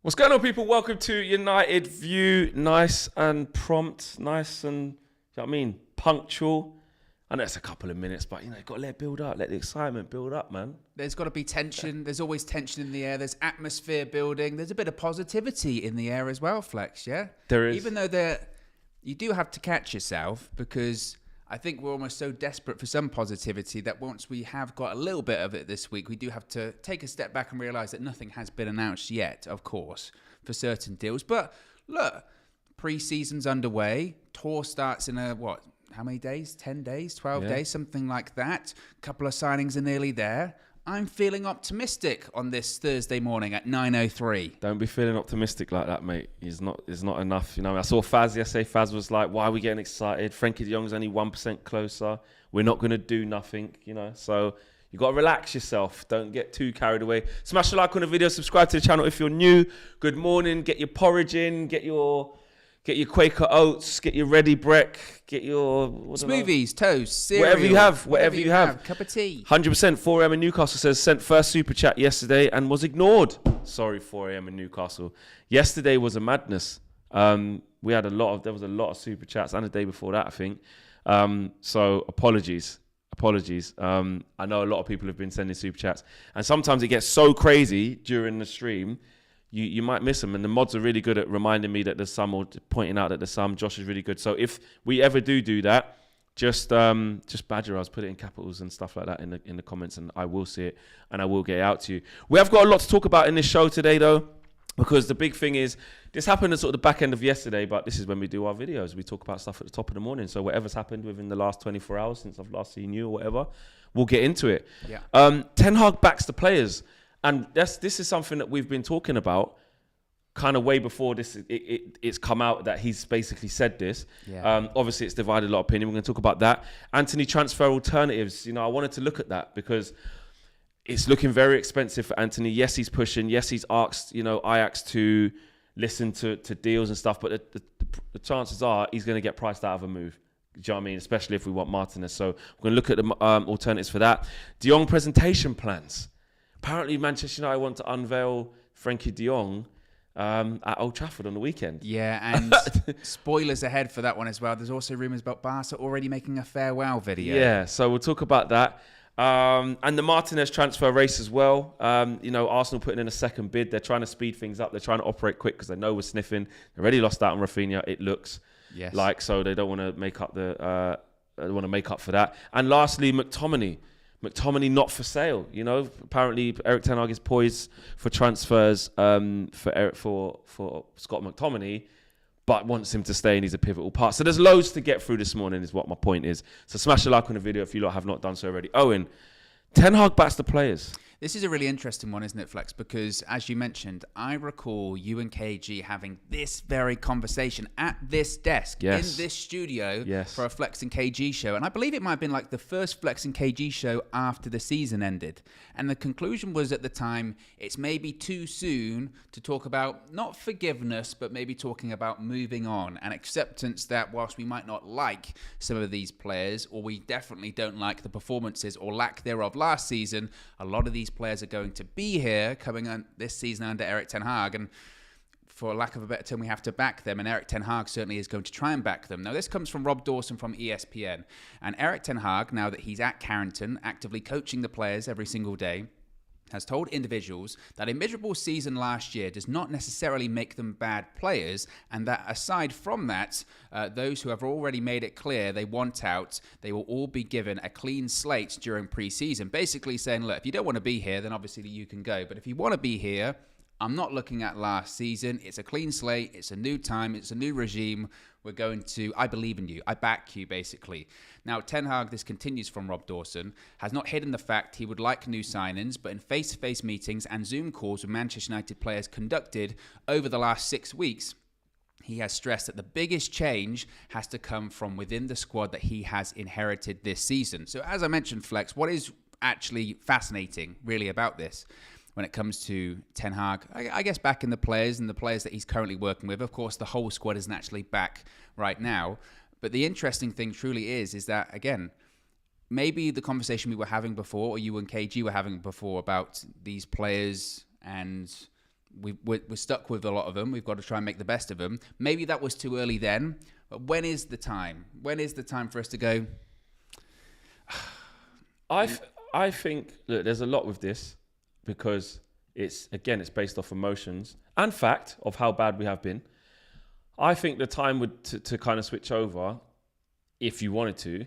What's going on, people? Welcome to United View. Nice and prompt, nice and, you know what I mean, punctual. I know it's a couple of minutes, but, you know, you've got to let it build up, let the excitement build up, man. There's got to be tension. There's always tension in the air. There's atmosphere building. There's a bit of positivity in the air as well, Flex, yeah? There is. Even though you do have to catch yourself, because I think we're almost so desperate for some positivity that once we have got a little bit of it this week, we do have to take a step back and realise that nothing has been announced yet, of course, for certain deals. But look, pre-season's underway. Tour starts in how many days? 10 days? 12 days? Something like that. A couple of signings are nearly there. I'm feeling optimistic on this Thursday morning at 9:03. Don't be feeling optimistic like that, mate. It's not enough. You know, I saw Faz yesterday. Faz was like, why are we getting excited? Frankie de Jong's only 1% closer. We're not going to do nothing, you know. So you got to relax yourself. Don't get too carried away. Smash a like on the video. Subscribe to the channel if you're new. Good morning. Get your porridge in. Get your Quaker oats, get your ready break, get your smoothies, toast, cereal, whatever you have. Cup of tea. 100%. 4am in Newcastle says sent first super chat yesterday and was ignored. Sorry, 4am in Newcastle. Yesterday was a madness. There was a lot of super chats, and the day before that, I think. So apologies. I know a lot of people have been sending super chats, and sometimes it gets so crazy during the stream. You might miss them, and the mods are really good at reminding me that there's some, or pointing out that there's some. Josh is really good. So if we ever do that, just badger us, put it in capitals and stuff like that in the comments, and I will see it and I will get it out to you. We have got a lot to talk about in this show today, though, because the big thing is this happened at sort of the back end of yesterday, but this is when we do our videos. We talk about stuff at the top of the morning. So whatever's happened within the last 24 hours since I've last seen you or whatever, we'll get into it. Yeah. Ten Hag backs the players. And this is something that we've been talking about kind of way before it's come out that he's basically said this. Yeah. Obviously, it's divided a lot of opinion. We're going to talk about that. Antony transfer alternatives. You know, I wanted to look at that because it's looking very expensive for Antony. Yes, he's pushing. Yes, he's asked, you know, Ajax to listen to deals and stuff. But the chances are he's going to get priced out of a move. Do you know what I mean? Especially if we want Martinez. So we're going to look at the alternatives for that. De Jong presentation plans. Apparently, Manchester United want to unveil Frankie de Jong at Old Trafford on the weekend. Yeah, and spoilers ahead for that one as well. There's also rumours about Barca already making a farewell video. Yeah, so we'll talk about that. And the Martinez transfer race as well. You know, Arsenal putting in a second bid. They're trying to speed things up. They're trying to operate quick because they know we're sniffing. They already lost out on Rafinha, it looks like. So they don't want to make up for that. And lastly, McTominay not for sale. You know, apparently Erik ten Hag is poised for transfers for Scott McTominay, but wants him to stay, and he's a pivotal part. So there's loads to get through this morning, is what my point is. So smash a like on the video if you lot have not done so already. Owen, Ten Hag backs the players. This is a really interesting one, isn't it, Flex? Because, as you mentioned, I recall you and KG having this very conversation at this desk, in this studio, for a Flex and KG show. And I believe it might have been like the first Flex and KG show after the season ended. And the conclusion was at the time, it's maybe too soon to talk about, not forgiveness, but maybe talking about moving on and acceptance that whilst we might not like some of these players, or we definitely don't like the performances or lack thereof last season, a lot of these players are going to be here coming on this season under Erik ten Hag, and for lack of a better term, we have to back them, and Erik ten Hag certainly is going to try and back them. Now, this comes from Rob Dawson from ESPN, and Erik ten Hag, now that he's at Carrington, actively coaching the players every single day, has told individuals that a miserable season last year does not necessarily make them bad players, and that aside from that, those who have already made it clear they want out, they will all be given a clean slate during pre-season. Basically saying, look, if you don't want to be here, then obviously you can go. But if you want to be here, I'm not looking at last season. It's a clean slate. It's a new time. It's a new regime. We're going to, I believe in you. I back you, basically. Now, Ten Hag, this continues from Rob Dawson, has not hidden the fact he would like new signings, but in face-to-face meetings and Zoom calls with Manchester United players conducted over the last 6 weeks, he has stressed that the biggest change has to come from within the squad that he has inherited this season. So as I mentioned, Flex, what is actually fascinating, really, about this when it comes to Ten Hag, I guess backing the players and the players that he's currently working with. Of course, the whole squad isn't actually back right now. But the interesting thing truly is that, again, maybe the conversation we were having before, or you and KG were having before about these players and we're stuck with a lot of them. We've got to try and make the best of them. Maybe that was too early then, but when is the time? When is the time for us to go? I think, look, there's a lot with this because it's based off emotions and fact of how bad we have been. I think the time to kind of switch over, if you wanted to,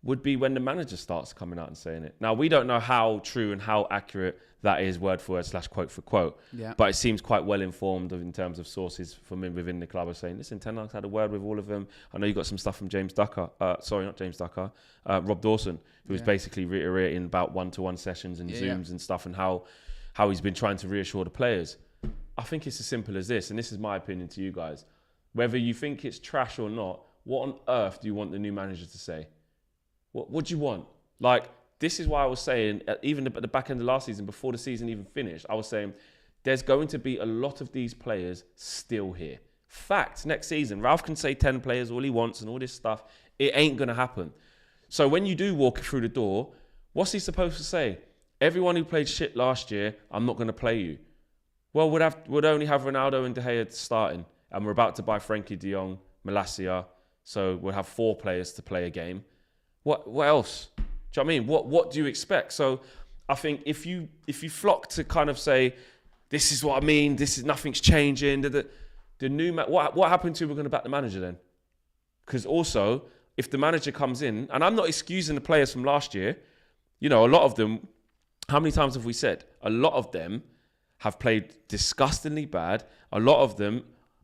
would be when the manager starts coming out and saying it. Now, we don't know how true and how accurate that is word for word / quote for quote. Yeah. But it seems quite well informed in terms of sources from within the club are saying, listen, Ten Hag's had a word with all of them. I know you got some stuff from Rob Dawson, who was basically reiterating about one-to-one sessions and Zooms and stuff and how he's been trying to reassure the players. I think it's as simple as this, and this is my opinion to you guys. Whether you think it's trash or not, what on earth do you want the new manager to say? What do you want? Like, this is why I was saying, even at the back end of last season, before the season even finished, I was saying, there's going to be a lot of these players still here. Fact, next season, Ralph can say 10 players all he wants and all this stuff. It ain't going to happen. So when you do walk through the door, what's he supposed to say? Everyone who played shit last year, I'm not going to play you. Well, we'd only have Ronaldo and De Gea starting, and we're about to buy Frankie de Jong, Malacia, so we'll have 4 players to play a game. What else? Do you know what I mean? What do you expect? So I think if you flock to kind of say, this is what I mean, nothing's changing, the new what happened to we're going to back the manager then? Because also, if the manager comes in, and I'm not excusing the players from last year, you know, a lot of them, how many times have we said? A lot of them have played disgustingly bad. A lot of them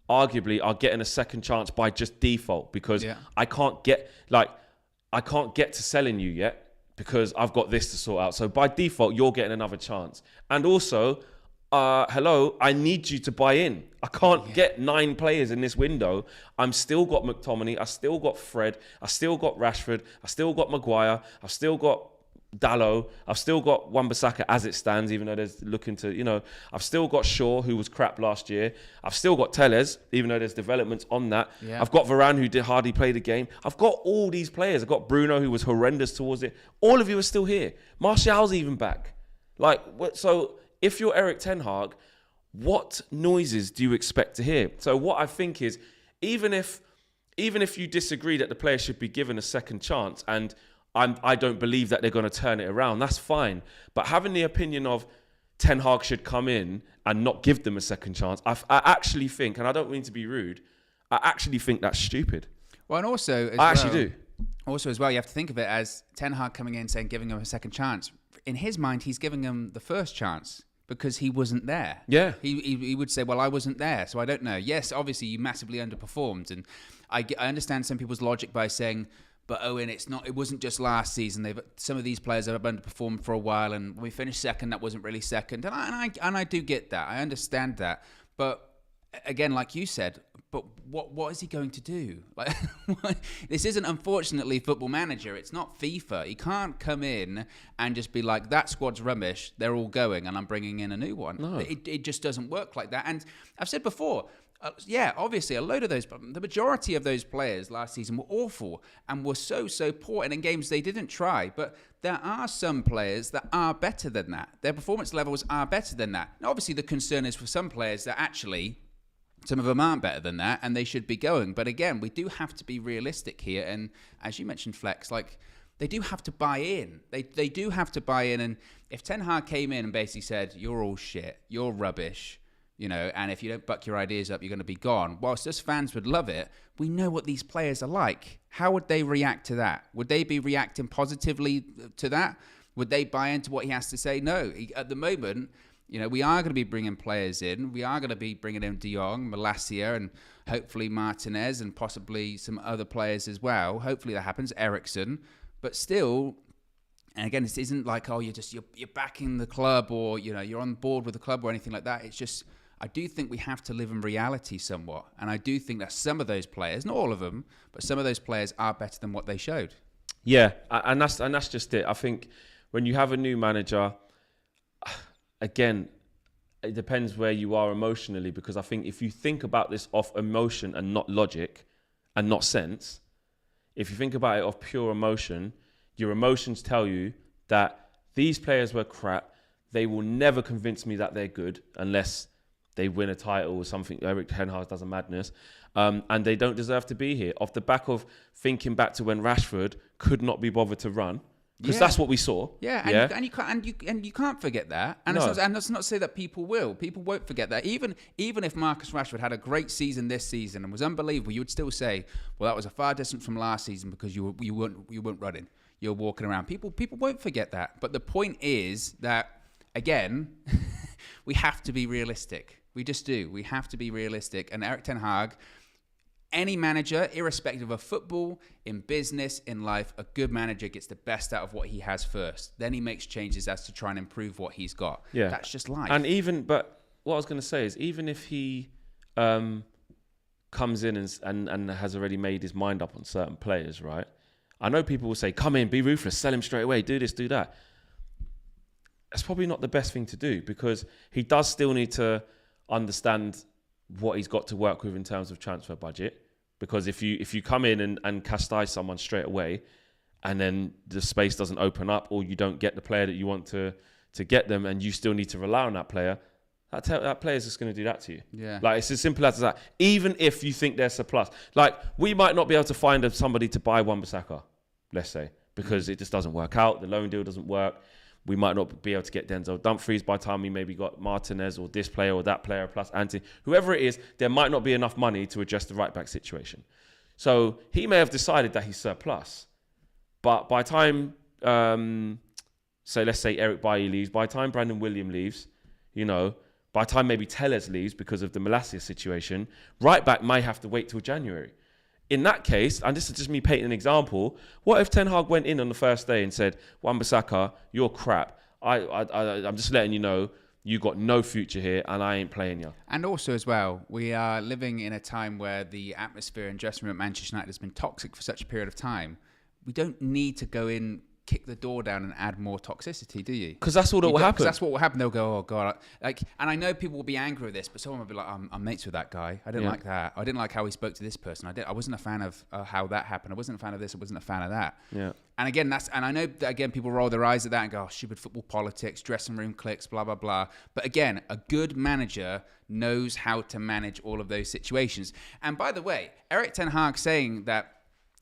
arguably are getting a second chance by just default because I can't get to selling you yet because I've got this to sort out. So by default, you're getting another chance. And also, hello, I need you to buy in. I can't get 9 players in this window. I'm still got McTominay. I still got Fred. I still got Rashford. I still got Maguire. I've still got Dalot. I've still got Wan-Bissaka as it stands, even though there's looking to, you know, I've still got Shaw, who was crap last year. I've still got Telles, even though there's developments on that. Yeah. I've got Varane, who hardly played a game. I've got all these players. I've got Bruno, who was horrendous towards it. All of you are still here. Martial's even back. Like, so if you're Erik Ten Hag, what noises do you expect to hear? So what I think is, even if you disagree that the player should be given a second chance, and I don't believe that they're going to turn it around, that's fine. But having the opinion of Ten Hag should come in and not give them a second chance, I actually think, and I don't mean to be rude, I actually think that's stupid. Well, and also, I actually do. Also, as well, you have to think of it as Ten Hag coming in saying giving him a second chance. In his mind, he's giving him the first chance because he wasn't there. Yeah. He would say, well, I wasn't there, so I don't know. Yes, obviously, you massively underperformed. And I understand some people's logic by saying, but Owen, it wasn't just last season. Some of these players have underperformed for a while, and when we finished second, that wasn't really second. And I do get that. I understand that. But again, like you said, but what is he going to do? Like, this isn't, unfortunately, Football Manager. It's not FIFA. He can't come in and just be like, that squad's rubbish. They're all going, and I'm bringing in a new one. No. It just doesn't work like that. And I've said before, obviously, a load of the majority of those players last season were awful and were so poor, and in games they didn't try. But there are some players that are better than that. Their performance levels are better than that. Now, obviously, the concern is for some players that actually, some of them aren't better than that, and they should be going. But again, we do have to be realistic here. And as you mentioned, Flex, like, they do have to buy in. They do have to buy in. And if Ten Hag came in and basically said, you're all shit, you're rubbish, you know, and if you don't buck your ideas up, you're going to be gone. Whilst us fans would love it, we know what these players are like. How would they react to that? Would they be reacting positively to that? Would they buy into what he has to say? No. At the moment, you know, we are going to be bringing players in. We are going to be bringing in De Jong, Malacia, and hopefully Martinez, and possibly some other players as well. Hopefully that happens. Eriksen. But still, and again, this isn't like, oh, you're backing the club, or, you know, you're on board with the club or anything like that. It's just, I do think we have to live in reality somewhat. And I do think that some of those players, not all of them, but some of those players are better than what they showed. Yeah, and that's just it. I think when you have a new manager, again, it depends where you are emotionally, because I think if you think about this off emotion and not logic and not sense, if you think about it off pure emotion, your emotions tell you that these players were crap. They will never convince me that they're good unless they win a title or something. Erik ten Hag does a madness. And they don't deserve to be here. Off the back of thinking back to when Rashford could not be bothered to run. Because that's what we saw. Yeah, and you can't forget that. And that's not to say that people will. People won't forget that. Even if Marcus Rashford had a great season this season and was unbelievable, you would still say, well, that was a far distance from last season because you weren't running. You're walking around. People won't forget that. But the point is that, again, we have to be realistic. We just do. We have to be realistic. And Erik ten Hag, any manager, irrespective of football, in business, in life, a good manager gets the best out of what he has first. Then he makes changes as to try and improve what he's got. Yeah. That's just life. But what I was going to say is, even if he comes in and has already made his mind up on certain players, right? I know people will say, come in, be ruthless, sell him straight away, do this, do that. That's probably not the best thing to do, because he does still need to understand what he's got to work with in terms of transfer budget. Because if you come in and chastise someone straight away, and then the space doesn't open up, or you don't get the player that you want to get them, and you still need to rely on that player, that player's just going to do that to you. Yeah. Like, it's as simple as that. Even if you think there's a plus. Like, we might not be able to find somebody to buy Wan-Bissaka, let's say, because it just doesn't work out. The loan deal doesn't work. We might not be able to get Denzel Dumfries by the time we maybe got Martinez or this player or that player plus Antony. Whoever it is, there might not be enough money to address the right-back situation. So he may have decided that he's surplus. But by the time, let's say Eric Bailly leaves, by the time Brandon Williams leaves, by the time maybe Tellez leaves because of the Malacia situation, right-back might have to wait till January. In that case, and this is just me painting an example, what if Ten Hag went in on the first day and said, Wan-Bissaka, you're crap. I'm just letting you know, you got no future here and I ain't playing you. And also as well, we are living in a time where the atmosphere in dressing room at Manchester United has been toxic for such a period of time. We don't need to go in, kick the door down and add more toxicity, do you? Because that's all that will happen. That's what will happen. They'll go, oh God. And I know people will be angry with this, but someone will be like, I'm mates with that guy. I didn't like that. I didn't like how he spoke to this person. I wasn't a fan of how that happened. I wasn't a fan of this. I wasn't a fan of that. Yeah. And again, I know that again, people roll their eyes at that and go, oh, stupid football politics, dressing room cliques, blah, blah, blah. But again, a good manager knows how to manage all of those situations. And by the way, Erik ten Hag saying that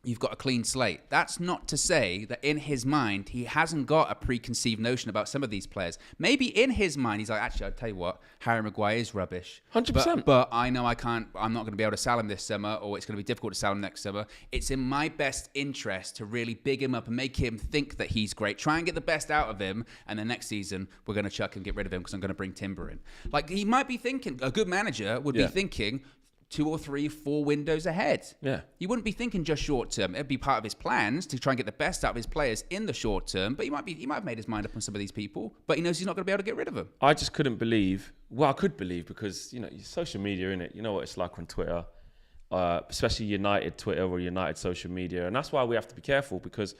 you've got a clean slate. That's not to say that in his mind, he hasn't got a preconceived notion about some of these players. Maybe in his mind, he's like, actually, I'll tell you what, Harry Maguire is rubbish. 100%. But I know I'm not going to be able to sell him this summer, or it's going to be difficult to sell him next summer. It's in my best interest to really big him up and make him think that he's great. Try and get the best out of him. And then next season, we're going to chuck and get rid of him because I'm going to bring Timber in. Like, he might be thinking, a good manager would be thinking 2 or 3, 4 windows ahead. Yeah. He wouldn't be thinking just short term. It'd be part of his plans to try and get the best out of his players in the short term. But he might have made his mind up on some of these people, but he knows he's not going to be able to get rid of them. I just couldn't believe. Well, I could believe because, social media, innit? You know what it's like on Twitter, especially United Twitter or United social media. And that's why we have to be careful, because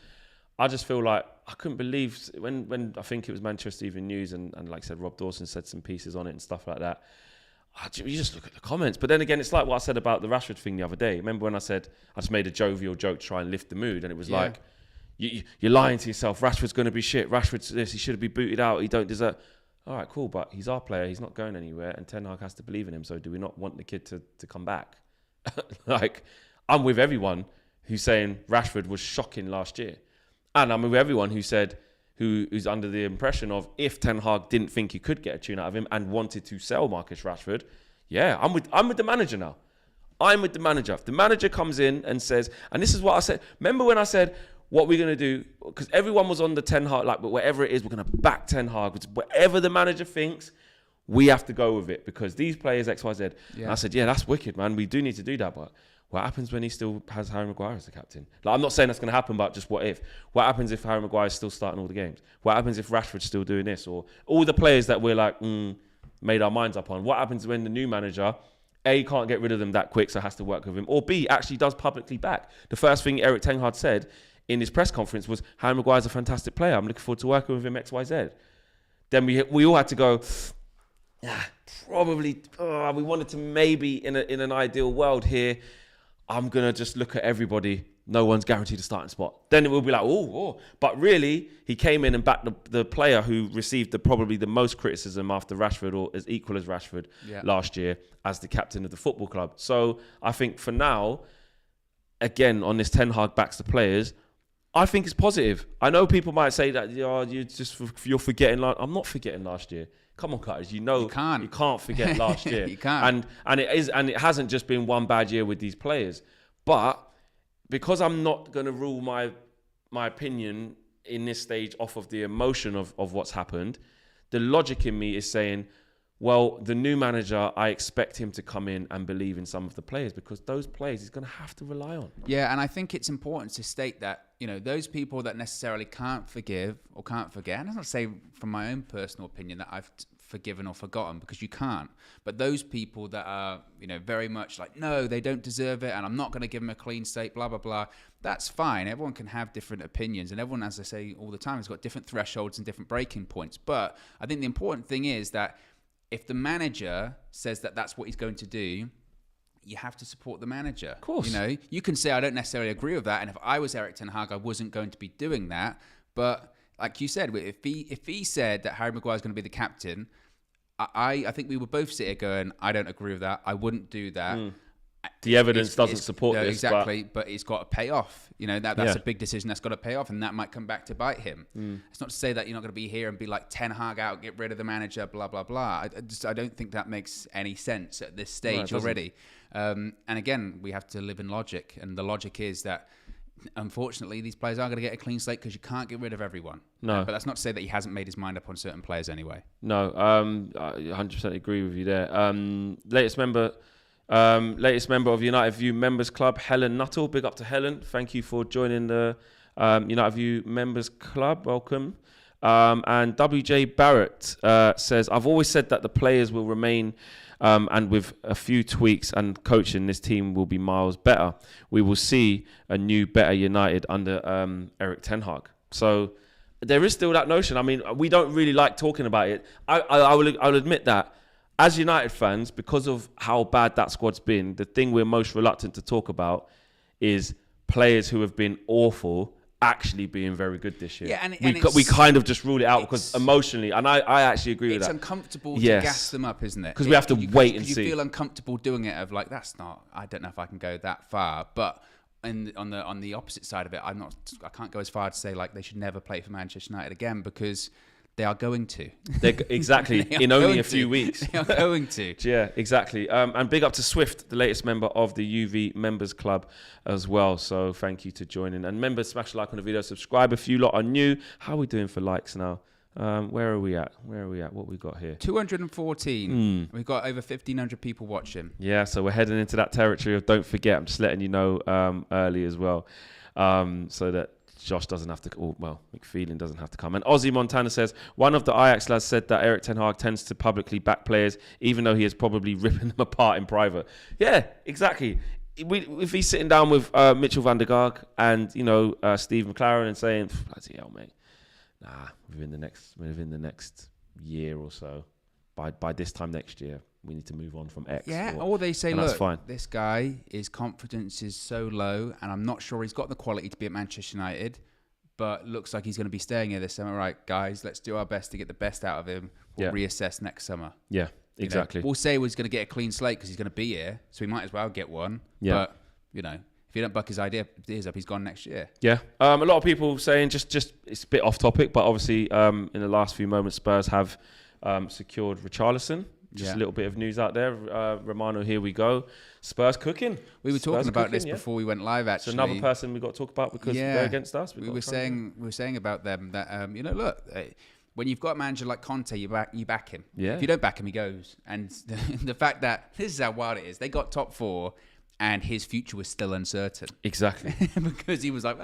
I just feel like I couldn't believe when I think it was Manchester Evening News and like I said, Rob Dawson said some pieces on it and stuff like that. You just look at the comments. But then again, it's like what I said about the Rashford thing the other day. Remember when I said I just made a jovial joke to try and lift the mood? And it was like, you're lying to yourself. Rashford's going to be shit. Rashford's this. He should be booted out. He don't deserve... All right, cool. But he's our player. He's not going anywhere. And Ten Hag has to believe in him. So do we not want the kid to come back? Like, I'm with everyone who's saying Rashford was shocking last year. And I'm with everyone who said... who's under the impression of if Ten Hag didn't think he could get a tune out of him and wanted to sell Marcus Rashford, I'm with the manager now. I'm with the manager. If the manager comes in and says, and this is what I said, remember when I said, what we're going to do, because everyone was on the Ten Hag, like, but whatever it is, we're going to back Ten Hag. Whatever the manager thinks, we have to go with it because these players, X, Y, Z. Yeah. And I said, that's wicked, man. We do need to do that, but what happens when he still has Harry Maguire as the captain? Like, I'm not saying that's going to happen, but just what if? What happens if Harry Maguire is still starting all the games? What happens if Rashford's still doing this? Or all the players that we're like, made our minds up on. What happens when the new manager, A, can't get rid of them that quick, so has to work with him, or B, actually does publicly back? The first thing Erik ten Hag said in his press conference was, Harry Maguire's a fantastic player. I'm looking forward to working with him, X, Y, Z. Then we all had to go, probably, we wanted to maybe, in an ideal world here, I'm going to just look at everybody no one's guaranteed a starting spot. Then it will be like, oh. But really, he came in and backed the player who received probably the most criticism after Rashford, or as equal as Rashford last year, as the captain of the football club. So I think for now, again, on this Ten Hag backs the players, I think it's positive. I know people might say that you're forgetting. I'm not forgetting last year. Come on, guys. You can't forget last year. You can't. And it hasn't just been one bad year with these players. But because I'm not going to rule my opinion in this stage off of the emotion of what's happened, the logic in me is saying, well, the new manager, I expect him to come in and believe in some of the players, because those players he's going to have to rely on. Yeah, and I think it's important to state that, those people that necessarily can't forgive or can't forget, and I'm not saying from my own personal opinion that I've forgiven or forgotten, because you can't, but those people that are, very much like, no, they don't deserve it, and I'm not going to give them a clean slate, blah, blah, blah. That's fine. Everyone can have different opinions, and everyone, as I say all the time, has got different thresholds and different breaking points. But I think the important thing is that if the manager says that that's what he's going to do, you have to support the manager. Of course. You can say, I don't necessarily agree with that. And if I was Erik ten Hag, I wasn't going to be doing that. But like you said, if he said that Harry Maguire is going to be the captain, I think we would both sit here going, I don't agree with that. I wouldn't do that. The evidence doesn't support this. Exactly, but it's got to pay off. That's a big decision that's got to pay off, and that might come back to bite him. It's not to say that you're not going to be here and be like, Ten Hag out, get rid of the manager, blah, blah, blah. I don't think that makes any sense at this stage already. And again, we have to live in logic, and the logic is that, unfortunately, these players are going to get a clean slate because you can't get rid of everyone. No. But that's not to say that he hasn't made his mind up on certain players anyway. No, I 100% agree with you there. Latest member of United View Members Club, Helen Nuttall. Big up to Helen. Thank you for joining the United View Members Club. Welcome. And WJ Barrett says, I've always said that the players will remain, and with a few tweaks and coaching, this team will be miles better. We will see a new, better United under Erik ten Hag. So there is still that notion. I mean, we don't really like talking about it. I'll admit that. As United fans, because of how bad that squad's been, the thing we're most reluctant to talk about is players who have been awful actually being very good this year. Yeah, we kind of just rule it out because emotionally, and I actually agree with that. It's uncomfortable to gas them up, isn't it? Because we have to wait and see. You feel uncomfortable doing it of like, I don't know if I can go that far. But on the opposite side of it, I can't go as far to say like they should never play for Manchester United again, because they are going to. Exactly. In only a few weeks. They are going to. Yeah, exactly. And big up to Swift, the latest member of the UV Members Club as well. So thank you to joining. And members, smash a like on the video, subscribe if you lot are new. How are we doing for likes now? Where are we at? What we got here? 214. We've got over 1,500 people watching. Yeah, so we're heading into that territory of don't forget. I'm just letting you know early as well, so that Josh doesn't have to, McPheelan doesn't have to come. And Ozzy Montana says, one of the Ajax lads said that Erik ten Hag tends to publicly back players, even though he is probably ripping them apart in private. Yeah, exactly. If he's sitting down with Mitchell van der Gaag and, Steve McLaren and saying, bloody hell, mate, within the next year or so, by this time next year, we need to move on from X. Yeah, or they say, look, this guy, his confidence is so low, and I'm not sure he's got the quality to be at Manchester United, but looks like he's going to be staying here this summer. Right, guys, let's do our best to get the best out of him. We'll reassess next summer. Yeah, exactly. We'll say he's going to get a clean slate because he's going to be here, so he might as well get one. Yeah. But, if you don't buck his ideas up, he's gone next year. Yeah. A lot of people saying, just it's a bit off topic, but obviously in the last few moments, Spurs have secured Richarlison. Just a little bit of news out there. Romano, here we go. Spurs cooking. We were talking about this before we went live, actually. So another person we've got to talk about because they're against us. We were saying about them that, look, when you've got a manager like Conte, you back him. Yeah. If you don't back him, he goes. And the fact that, this is how wild it is, they got top 4 and his future was still uncertain. Exactly. Because he was like,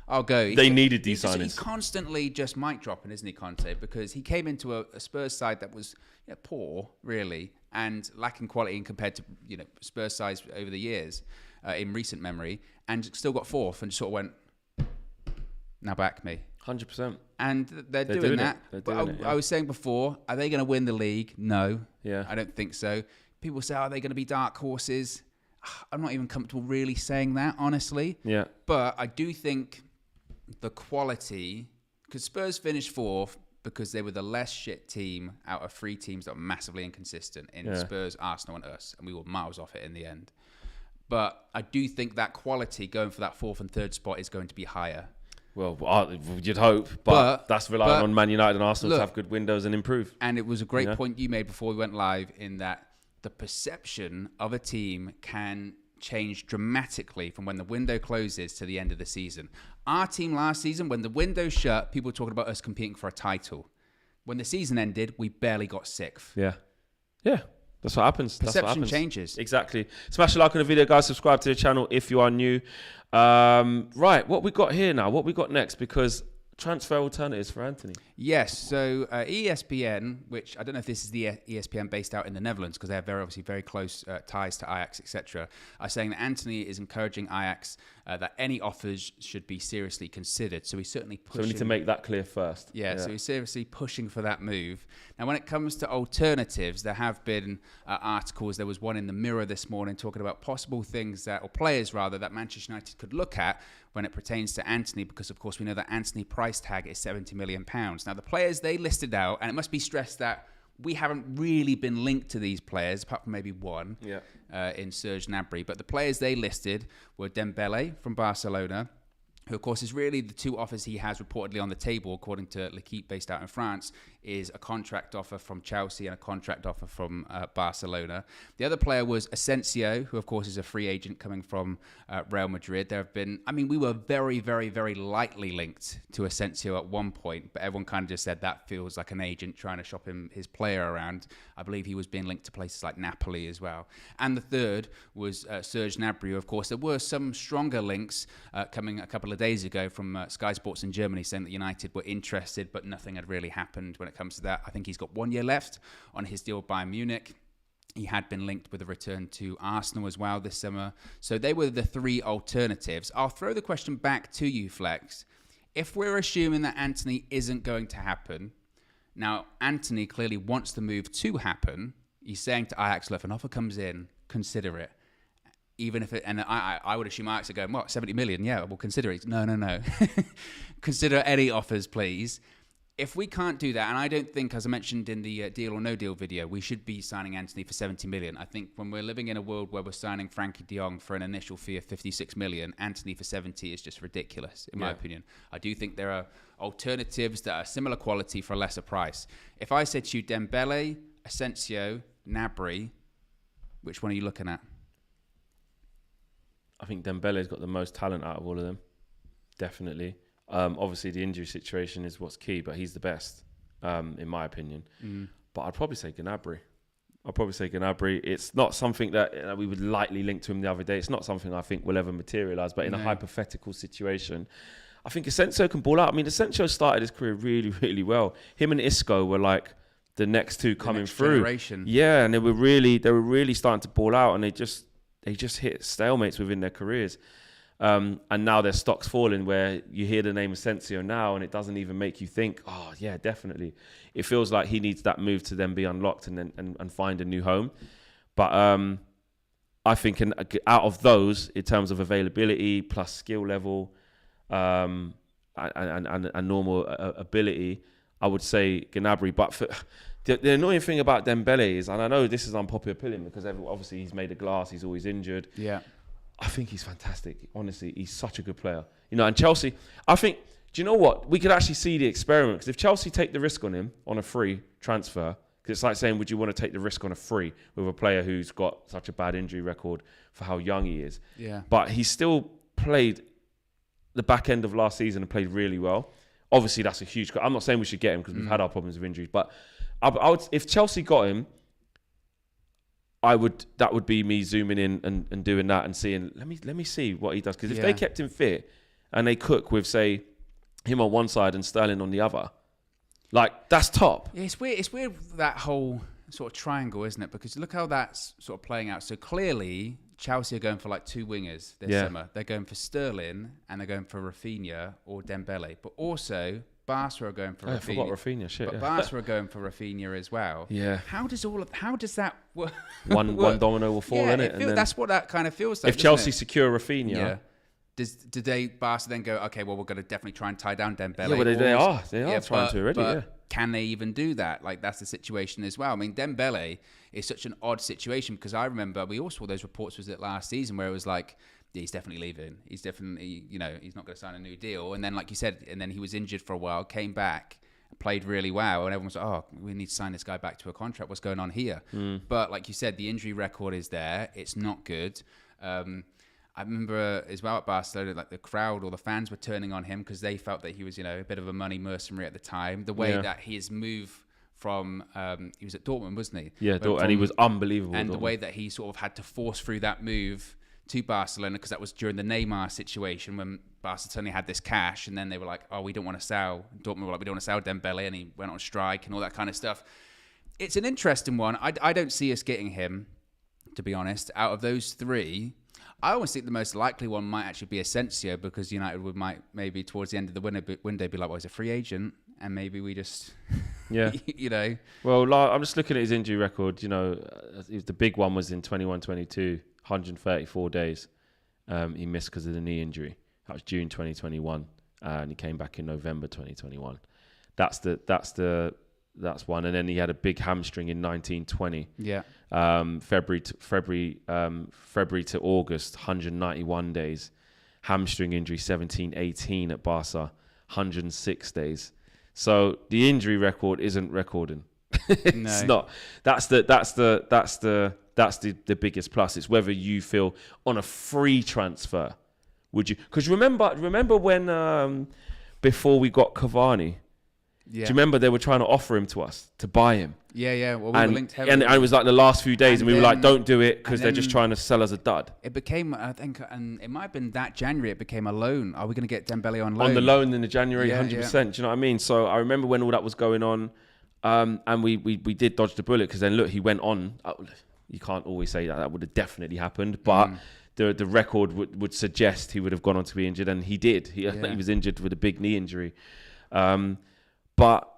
I'll go. They needed these signings. He's constantly just mic dropping, isn't he, Conte? Because he came into a Spurs side that was poor, really, and lacking quality compared to Spurs sides over the years, in recent memory, and still got 4th and sort of went, now back me. 100%. And they're doing that. I was saying before, are they going to win the league? No. Yeah. I don't think so. People say, are they going to be dark horses? I'm not even comfortable really saying that, honestly. Yeah. But I do think the quality, because Spurs finished 4th because they were the less shit team out of 3 teams that were massively inconsistent in Spurs, Arsenal, and us, and we were miles off it in the end. But I do think that quality going for that 4th and 3rd spot is going to be higher. Well, you'd hope, but that's relying on Man United and Arsenal to have good windows and improve. And it was a great point you made before we went live, in that the perception of a team can change dramatically from when the window closes to the end of the season. Our team last season, when the window shut, people were talking about us competing for a title. When the season ended, we barely got 6th. Yeah. That's what happens. Perception changes. Exactly. Smash a like on the video, guys. Subscribe to the channel if you are new. Right, what we got here now? What we got next? Because transfer alternatives for Antony. Yes, so ESPN, which I don't know if this is the ESPN based out in the Netherlands, because they have obviously very close ties to Ajax, etc., are saying that Antony is encouraging Ajax that any offers should be seriously considered. So he's certainly pushing. So we need to make that clear first. Yeah, so he's seriously pushing for that move. Now, when it comes to alternatives, there have been articles. There was one in the Mirror this morning talking about possible things that, or players rather, that Manchester United could look at when it pertains to Antony, because of course we know that Antony price tag is £70 million. Now, the players they listed out, and it must be stressed that we haven't really been linked to these players, apart from maybe one in Serge Gnabry. But the players they listed were Dembele from Barcelona, who of course is really the 2 offers he has reportedly on the table, according to L'Equipe based out in France, is a contract offer from Chelsea and a contract offer from Barcelona. The other player was Asensio, who of course is a free agent coming from Real Madrid. There have been, we were very, very, very lightly linked to Asensio at one point, but everyone kind of just said that feels like an agent trying to shop his player around. I believe he was being linked to places like Napoli as well. And the third was Serge Gnabry. Of course, there were some stronger links coming a couple of days ago from Sky Sports in Germany, saying that United were interested, but nothing had really happened when it comes to that. I think he's got 1 year left on his deal with Bayern Munich. He had been linked with a return to Arsenal as well this summer. So they were the 3 alternatives. I'll throw the question back to you, Flex. If we're assuming that Antony isn't going to happen, now Antony clearly wants the move to happen. He's saying to Ajax, if an offer comes in, consider it. Even if it, and I would assume Ajax are going, what, 70 million? Yeah, we'll consider it. No. Consider any offers, please. If we can't do that, and I don't think, as I mentioned in the Deal or No Deal video, we should be signing Antony for 70 million. I think when we're living in a world where we're signing Frankie de Jong for an initial fee of 56 million, Antony for 70 is just ridiculous, in my opinion. I do think there are alternatives that are similar quality for a lesser price. If I said to you Dembele, Asensio, Gnabry, which one are you looking at? I think Dembele's got the most talent out of all of them. Definitely. Obviously, the injury situation is what's key, but he's the best, in my opinion. But I'd probably say Gnabry. It's not something that we would lightly link to him the other day. It's not something I think will ever materialise, but in a hypothetical situation, I think Asensio can ball out. Asensio started his career really, really well. Him and Isco were like the next 2 coming through. Generation. Yeah, and they were really starting to ball out, and they just hit stalemates within their careers. And now their stock's falling, where you hear the name Asensio now and it doesn't even make you think, oh yeah, definitely. It feels like he needs that move to then be unlocked and find a new home. But I think out of those, in terms of availability plus skill level and normal ability, I would say Gnabry. But the annoying thing about Dembele is, and I know this is unpopular opinion because obviously he's made of glass, he's always injured. Yeah. I think he's fantastic. Honestly, he's such a good player. And Chelsea, I think, do you know what? We could actually see the experiment. Because if Chelsea take the risk on him on a free transfer, because it's like saying, would you want to take the risk on a free with a player who's got such a bad injury record for how young he is? Yeah. But he still played the back end of last season and played really well. Obviously, that's a huge... I'm not saying we should get him because we've had our problems with injuries. But I would, if Chelsea got him, that would be me zooming in and doing that and seeing, let me see what he does. Because if they kept him fit and they cook with, say, him on one side and Sterling on the other, like, that's top. Yeah, it's weird that whole sort of triangle, isn't it? Because look how that's sort of playing out. So clearly, Chelsea are going for like 2 wingers this summer. They're going for Sterling and they're going for Rafinha or Dembele. But also, Barca are going for Rafinha. I forgot Rafinha. Shit. But Barca are going for Rafinha as well. Yeah. How does that work? One domino will fall in it. And that's what that kind of feels like. If Chelsea secure Rafinha, did they Barca then go, okay, well, we're going to definitely try and tie down Dembele? Yeah, well, they are trying to already. But can they even do that? Like, that's the situation as well. I mean, Dembele is such an odd situation because I remember we all saw those reports, was it last season, where it was like, yeah, he's definitely leaving. He's definitely, he's not going to sign a new deal. And then, like you said, and then he was injured for a while, came back, played really well, and everyone was like, oh, we need to sign this guy back to a contract. What's going on here? But like you said, the injury record is there. It's not good. I remember as well at Barcelona, like the crowd or the fans were turning on him because they felt that he was, a bit of a money mercenary at the time. The way that his move from, he was at Dortmund, wasn't he? Yeah, and he was unbelievable. And the way that he sort of had to force through that move to Barcelona, because that was during the Neymar situation when Barcelona suddenly had this cash, and then they were like, oh, we don't want to sell. Dortmund were like, we don't want to sell Dembele, and he went on strike and all that kind of stuff. It's an interesting one. I don't see us getting him, to be honest. Out of those three, I always think the most likely one might actually be Asensio, because United might maybe towards the end of the window be like, well, he's a free agent, and maybe we just, Well, I'm just looking at his injury record. The big one was in 21-22, 134 days. He missed because of the knee injury. That was June 2021, and he came back in November 2021. That's one, and then he had a big hamstring in 1920. Yeah. February to August, 191 days. Hamstring injury 17-18 at Barca, 106 days. So the injury record isn't recording. It's not. That's the biggest plus. It's whether you feel on a free transfer, would you? Because remember when before we got Cavani. Yeah. Do you remember they were trying to offer him to us to buy him? Yeah. Well, we were linked heavily. And it was like the last few days, and we were like, "Don't do it," because they're just trying to sell us a dud. It became, I think, and it might have been that January. It became a loan. Are we going to get Dembele on loan? On the loan in the January, 100%. Do you know what I mean? So I remember when all that was going on, and we did dodge the bullet, because then look, he went on. You can't always say that would have definitely happened, but the record would suggest he would have gone on to be injured, and he did. He was injured with a big knee injury. But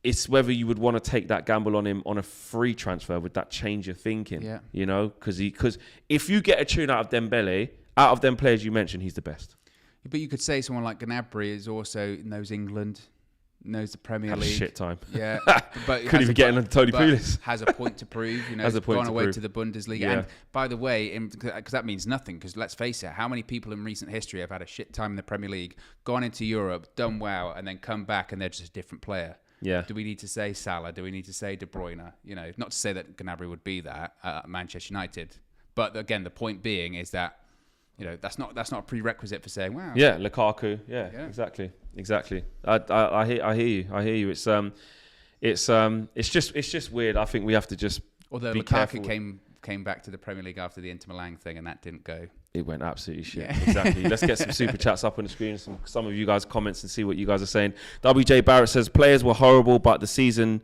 it's whether you would want to take that gamble on him on a free transfer. Would that change your thinking? Yeah. Because if you get a tune out of Dembele, out of them players you mentioned, he's the best. But you could say someone like Gnabry is also knows England, knows the Premier League. Shit time. Yeah. But couldn't even get into Tony Pulis. Has a point to prove. Has gone away to the Bundesliga. Yeah. And by the way, because that means nothing, because let's face it, how many people in recent history have had a shit time in the Premier League, gone into Europe, done well, and then come back and they're just a different player? Yeah. Do we need to say Salah? Do we need to say De Bruyne? Not to say that Gnabry would be that at Manchester United, but again, the point being is that that's not a prerequisite for saying wow. Yeah, Lukaku. Yeah. Exactly. I hear you. It's just weird. I think we have to just. Although be Lukaku careful. came back to the Premier League after the Inter Milan thing, and that didn't go. It went absolutely shit. Yeah. Exactly. Let's get some super chats up on the screen, some of you guys' comments, and see what you guys are saying. WJ Barrett says players were horrible, but the season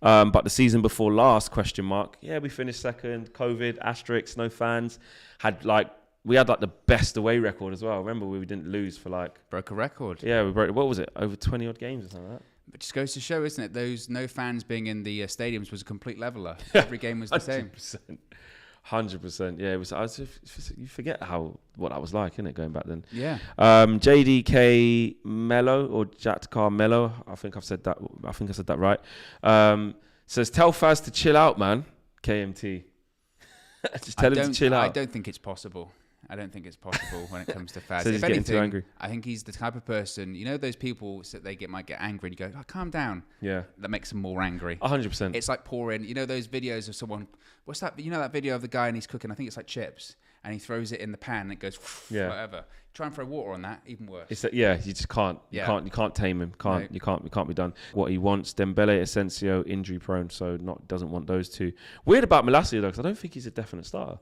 before last ? Yeah, we finished second. COVID asterisk, no fans. We had the best away record as well. Remember, we didn't lose for broke a record. Yeah, we broke. What was it? Over 20 odd games or something like that. It just goes to show, isn't it? Those no fans being in the stadiums was a complete leveler. Every game was the same. 100%. Yeah, it was. You forget what that was like, innit? Going back then. Yeah. JDK Mello or Jatkar Mello. I think I said that right. Says tell Faz to chill out, man. KMT. Just tell him to chill out. I don't think it's possible. when it comes to Faz. So he's getting too angry. I think he's the type of person, those people that might get angry and you go, calm down. Yeah. That makes them more angry. 100%. It's like pouring, those videos of someone, what's that? That video of the guy and he's cooking, I think it's like chips, and he throws it in the pan and it goes, whatever. Try and throw water on that, even worse. You just can't. You can't tame him. You can't be done. What he wants, Dembele, Asensio, injury prone, so doesn't want those two. Weird about Malacia though, because I don't think he's a definite starter.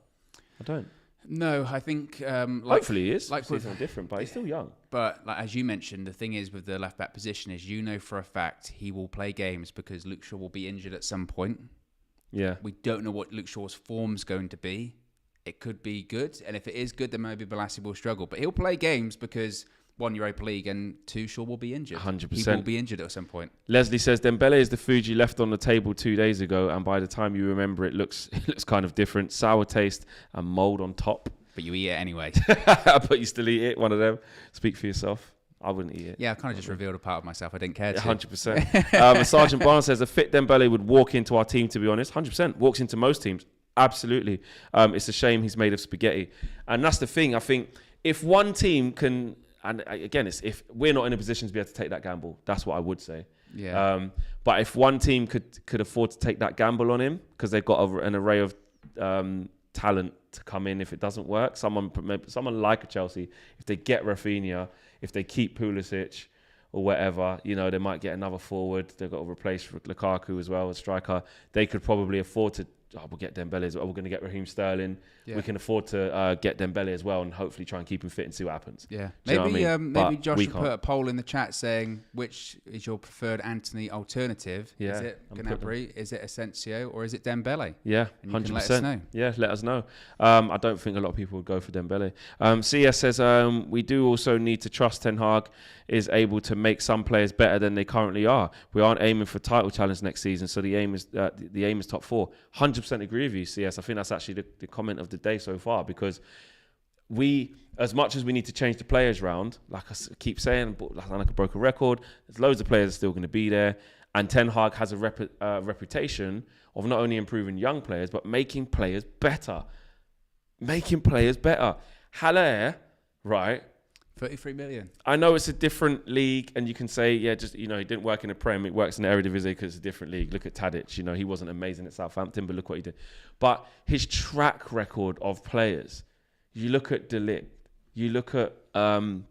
I don't. No, I think hopefully he is. Something different, but he's still young. But as you mentioned, the thing is with the left back position is for a fact he will play games because Luke Shaw will be injured at some point. Yeah. We don't know what Luke Shaw's form's going to be. It could be good, and if it is good, then maybe Bolasie will struggle. But he'll play games because 1 Europa League and Tuchel will be injured. 100%. He will be injured at some point. Leslie says Dembele is the food you left on the table 2 days ago, and by the time you remember, it looks kind of different. Sour taste and mold on top. But you eat it anyway. But you still eat it. One of them. Speak for yourself. I wouldn't eat it. Yeah, I kind of just revealed a part of myself I didn't care to. 100%. Sergeant Barnes says a fit Dembele would walk into our team, to be honest. 100%. Walks into most teams. Absolutely. It's a shame he's made of spaghetti. And that's the thing. I think if one team can, and again, it's if we're not in a position to be able to take that gamble, that's what I would say. Yeah. But if one team could afford to take that gamble on him, because they've got an array of talent to come in if it doesn't work, someone like a Chelsea, if they get Rafinha, if they keep Pulisic or whatever, they might get another forward. They've got to replace Lukaku as well, a striker. They could probably afford to. We'll get Dembele as well. We're going to get Raheem Sterling. Yeah. We can afford to get Dembele as well, and hopefully try and keep him fit and see what happens. Yeah, maybe Josh will put a poll in the chat saying which is your preferred Antony alternative. Yeah, is it Gnabry? Is it Asensio? Or is it Dembele? Yeah, 100%. Let us know. Yeah, let us know. I don't think a lot of people would go for Dembele. CS says we do also need to trust Ten Hag is able to make some players better than they currently are. We aren't aiming for title challenge next season, so the aim is top 4. 100% agree with you, CS. I think that's actually the comment of the day so far, because we, as much as we need to change the players round, like I keep saying, like a broken record, there's loads of players that are still going to be there, and Ten Hag has a reputation of not only improving young players but making players better. Haller, right? 33 million. I know it's a different league, and you can say, he didn't work in the Prem. It works in the Eredivisie because it's a different league. Look at Tadic. He wasn't amazing at Southampton, but look what he did. But his track record of players, you look at De Ligt, you look at, I'm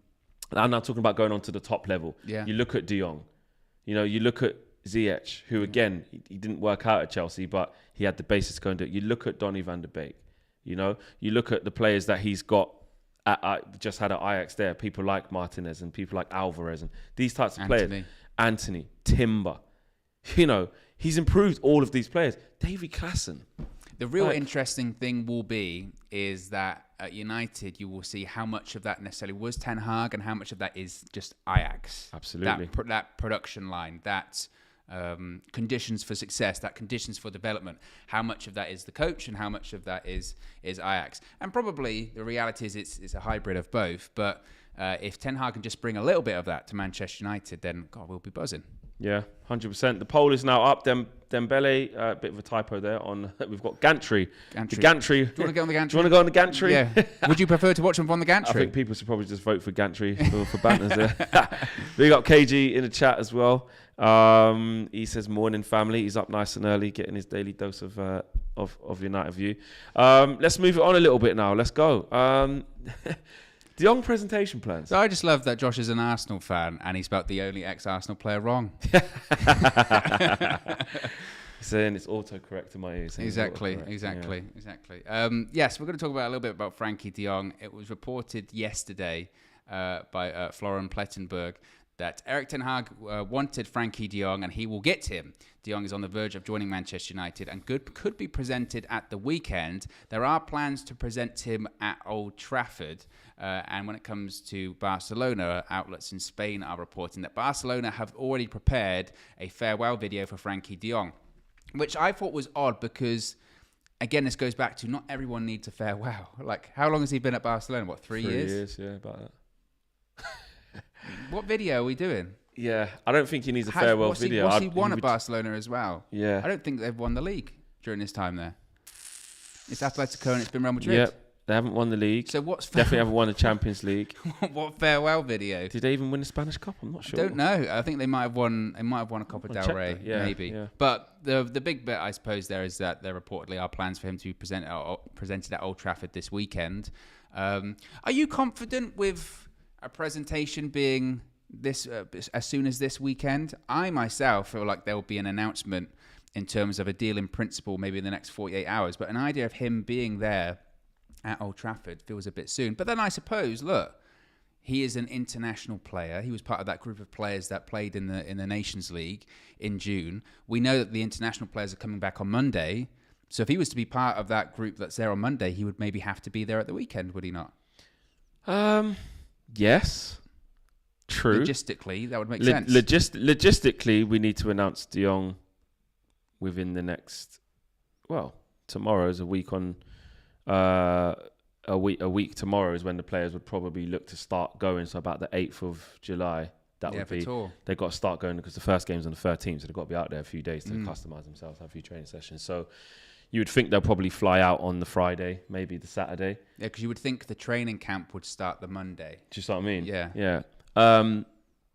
not talking about going on to the top level. Yeah. You look at De Jong. You look at Ziyech, who again, he didn't work out at Chelsea, but he had the basis to go and do it. You look at Donny van de Beek. You look at the players that he's got. Just had at Ajax there, people like Martinez and people like Alvarez and these types of players. Antony, Timber. He's improved all of these players. Davy Klaassen. The real interesting thing will be is that at United, you will see how much of that necessarily was Ten Hag and how much of that is just Ajax. Absolutely. That production line, that conditions for success, that conditions for development. How much of that is the coach and how much of that is Ajax? And probably the reality is it's a hybrid of both. But if Ten Hag can just bring a little bit of that to Manchester United, then God, we'll be buzzing. Yeah, 100%. The poll is now up. Dembele, a bit of a typo there. We've got Gantry. The Gantry. Do you want to get on the Gantry? Do you want to go on the Gantry? Yeah. Would you prefer to watch them on the Gantry? I think people should probably just vote for Gantry for banners there. We got KG in the chat as well. He says morning family. He's up nice and early, getting his daily dose of United view. Let's move it on a little bit now. Let's go. De Jong presentation plans. So I just love that Josh is an Arsenal fan and he's about the only ex-Arsenal player wrong. Saying it's autocorrect in my ears. Exactly. Yes, we're going to talk about a little bit about Frankie de Jong. It was reported yesterday by Florian Plettenberg that Erik ten Hag wanted Frankie de Jong and he will get him. De Jong is on the verge of joining Manchester United and could be presented at the weekend. There are plans to present him at Old Trafford. And when it comes to Barcelona, outlets in Spain are reporting that Barcelona have already prepared a farewell video for Frankie de Jong, which I thought was odd because, again, this goes back to not everyone needs a farewell. Like, how long has he been at Barcelona? What, 3 years? 3 years, yeah, about that. What video are we doing? Yeah, I don't think he needs a farewell video. What's he won at Barcelona as well? Yeah. I don't think they've won the league during his time there. It's Atletico and it's been Real Madrid. Yep. They haven't won the league. So what's definitely haven't won the Champions League. What farewell video? Did they even win the Spanish Cup? I'm not sure. I don't know. I think they might have won. They might have won a Copa del Rey, maybe. Yeah. But the big bit, I suppose, there is that there reportedly are plans for him to be presented at Old Trafford this weekend. Are you confident with a presentation being this as soon as this weekend? I myself feel like there will be an announcement in terms of a deal in principle, maybe in the next 48 hours. But an idea of him being there at Old Trafford feels a bit soon. But then I suppose, look, he is an international player. He was part of that group of players that played in the Nations League in June. We know that the international players are coming back on Monday. So if he was to be part of that group that's there on Monday, he would maybe have to be there at the weekend, would he not? Yes. True. Logistically, that would make sense. Logistically, we need to announce De Jong within the next. Well, tomorrow is a week on. A week tomorrow is when the players would probably look to start going. So about the 8th of July, that would be. They've got to start going because the first game's on the 13th, so they've got to be out there a few days to customise themselves, have a few training sessions. So you would think they'll probably fly out on the Friday, maybe the Saturday. Yeah, because you would think the training camp would start the Monday. Do you see what I mean? Yeah. Yeah.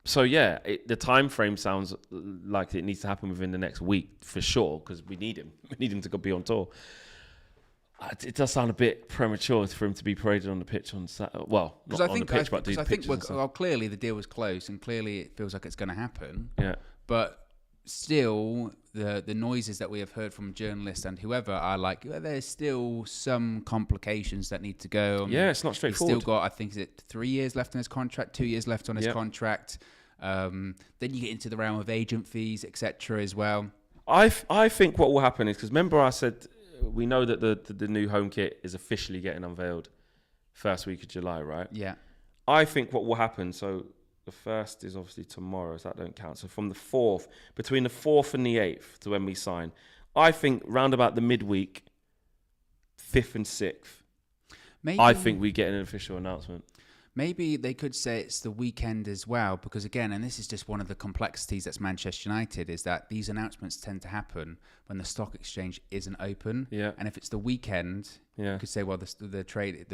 So yeah, the time frame sounds like it needs to happen within the next week for sure because we need him. We need him to be on tour. It does sound a bit premature for him to be paraded on the pitch on Saturday. Well, not on the pitch, but do pictures. Well, clearly the deal was close, and clearly it feels like it's going to happen. Yeah. But still, the noises that we have heard from journalists and whoever are like, there's still some complications that need to go. Yeah, it's not straightforward. He's still got, I think, is it 3 years left on his contract, 2 years left on his contract. Then you get into the realm of agent fees, etc. as well. I think what will happen is, because remember I said, we know that the new home kit is officially getting unveiled first week of July, right? Yeah. I think what will happen, so the 1st is obviously tomorrow, so that don't count. So from the 4th, between the 4th and the 8th to when we sign, I think round about the midweek, 5th and 6th, I think we get an official announcement. Maybe they could say it's the weekend as well, because again, and this is just one of the complexities that's Manchester United, is that these announcements tend to happen when the stock exchange isn't open. Yeah. And if it's the weekend, you could say, well, the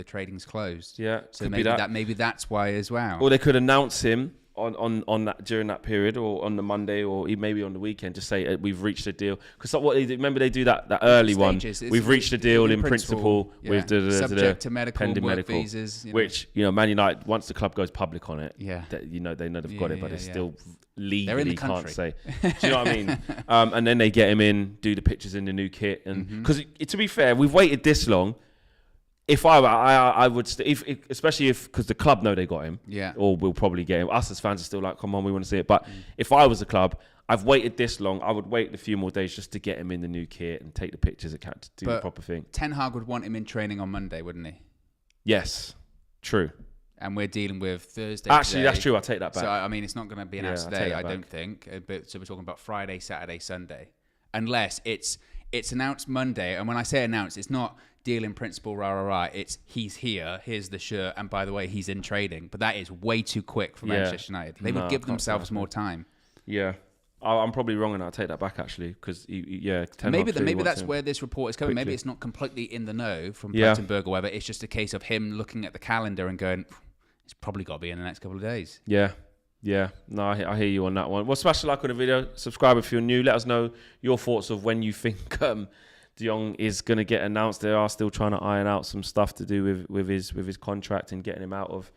trading's closed. Yeah. So maybe that's why as well. Or they could announce him on that during that period, or on the Monday, or maybe on the weekend, just say we've reached a deal. Because remember they do that early one. We've reached a deal in principle with the subject to medical, pending work medical visas, which Man United, once the club goes public on it, they know they've got it, but they still legally can't say. Do you know what I mean? And then they get him in, do the pictures in the new kit, and because to be fair, we've waited this long. If I would, especially because the club know they got him, or we'll probably get him. Us as fans are still like, come on, we want to see it. But if I was a club, I've waited this long. I would wait a few more days just to get him in the new kit and take the pictures, to do the proper thing. Ten Hag would want him in training on Monday, wouldn't he? Yes, true. And we're dealing with Thursday. Actually, that's true. I'll take that back. So I mean, it's not going to be announced today, I don't think. So we're talking about Friday, Saturday, Sunday, unless it's announced Monday. And when I say announced, it's not deal in principle, rah. It's he's here, here's the shirt, and by the way, he's in trading. But that is way too quick for Manchester United. They would give themselves more time. Yeah. I'm probably wrong, and I'll take that back actually, because maybe that's where this report is coming. Quickly. Maybe it's not completely in the know from Plettenberg or whatever. It's just a case of him looking at the calendar and going, it's probably got to be in the next couple of days. Yeah. No, I hear you on that one. Well, smash the like on the video, subscribe if you're new. Let us know your thoughts of when you think De Jong is going to get announced. They are still trying to iron out some stuff to do with his contract and getting him out of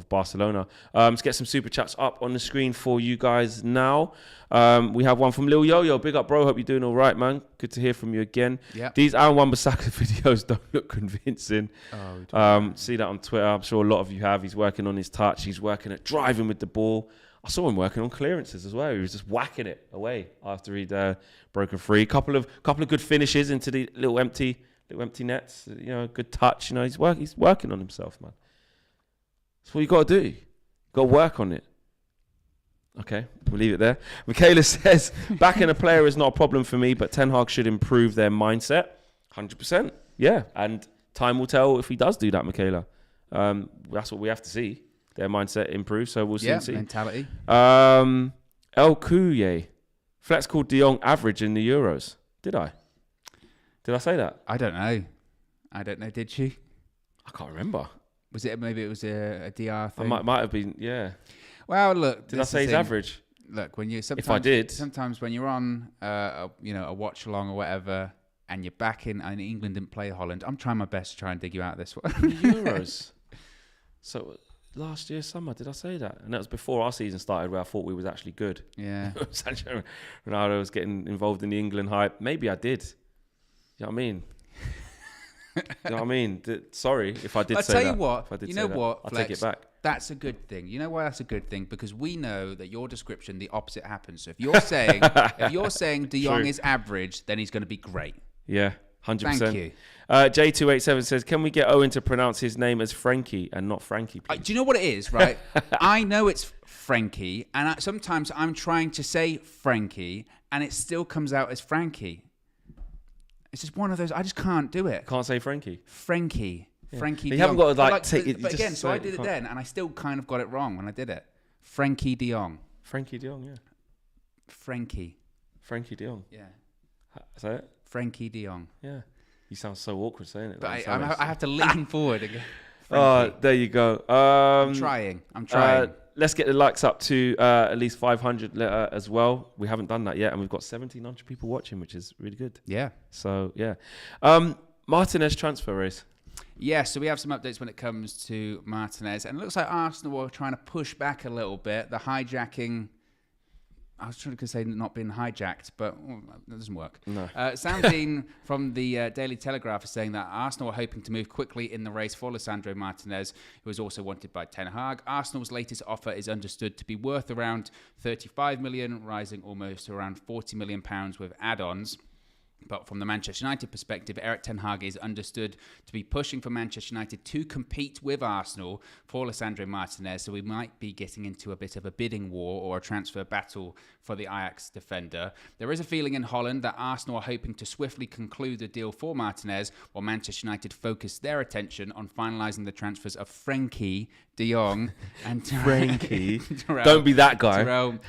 Barcelona. Let's get some super chats up on the screen for you guys now. We have one from Lil Yo-Yo. Big up, bro. Hope you're doing all right, man. Good to hear from you again. Yep. These Aaron Wan-Bissaka videos don't look convincing. See that on Twitter. I'm sure a lot of you have. He's working on his touch. He's working at driving with the ball. I saw him working on clearances as well. He was just whacking it away after he'd broken free. Couple of good finishes into the little empty nets. Good touch. He's working on himself, man. That's what you got to do. Got to work on it. Okay, we'll leave it there. Michaela says, backing a player is not a problem for me, but Ten Hag should improve their mindset. 100%. Yeah, and time will tell if he does do that, Michaela. That's what we have to see. Their mindset improve, so we'll soon see. Mentality. El Kuye. Flex called De Jong average in the Euros. Did I say that? I don't know. Did she? I can't remember. Was it maybe it was a DR thing? Might have been, yeah. Well, look. Did I say he's average? Look, when you if I did, sometimes when you're on a watch along or whatever, and you're back in, and England didn't play Holland, I'm trying my best to try and dig you out this one. Euros. So last year summer, did I say that? And that was before our season started, where I thought we was actually good. Yeah. Sancho Ronaldo was getting involved in the England hype. Maybe I did. You know what I mean? Sorry if I did say that. I'll tell you what. You know what, I'll take it back. That's a good thing. You know why that's a good thing? Because we know that your description, the opposite happens. So if you're saying De Jong is average, then he's going to be great. Yeah. 100%. Thank you. J287 says, can we get Owen to pronounce his name as Frankie and not Frankie, please? Do you know what it is, right? I know it's Frankie, and sometimes I'm trying to say Frankie, and it still comes out as Frankie. It's just one of those, I just can't do it. Can't say Frankie? Frankie. Yeah. Frankie You haven't got to take it. But again, so I did it then, and I still kind of got it wrong when I did it. Frankie de Jong. Frankie de Jong, yeah. Frankie de Jong. Yeah. Say it? Frankie de Jong. Yeah. You sound so awkward saying it. But I have to lean forward and go, oh, there you go. I'm trying. Let's get the likes up to at least 500 as well. We haven't done that yet, and we've got 1,700 people watching, which is really good. Yeah. So, yeah. Martinez transfer race. Yeah, so we have some updates when it comes to Martinez. And it looks like Arsenal are trying to push back a little bit. The hijacking... I was trying to say not being hijacked, but that doesn't work. No. Sam Dean from the Daily Telegraph is saying that Arsenal are hoping to move quickly in the race for Lisandro Martinez, who is also wanted by Ten Hag. Arsenal's latest offer is understood to be worth around 35 million, rising almost to around 40 million pounds with add-ons. But from the Manchester United perspective, Erik Ten Hag is understood to be pushing for Manchester United to compete with Arsenal for Lisandro Martinez. So we might be getting into a bit of a bidding war or a transfer battle for the Ajax defender. There is a feeling in Holland that Arsenal are hoping to swiftly conclude the deal for Martinez, while Manchester United focus their attention on finalising the transfers of Frankie de Jong and Frankie. Don't be that guy.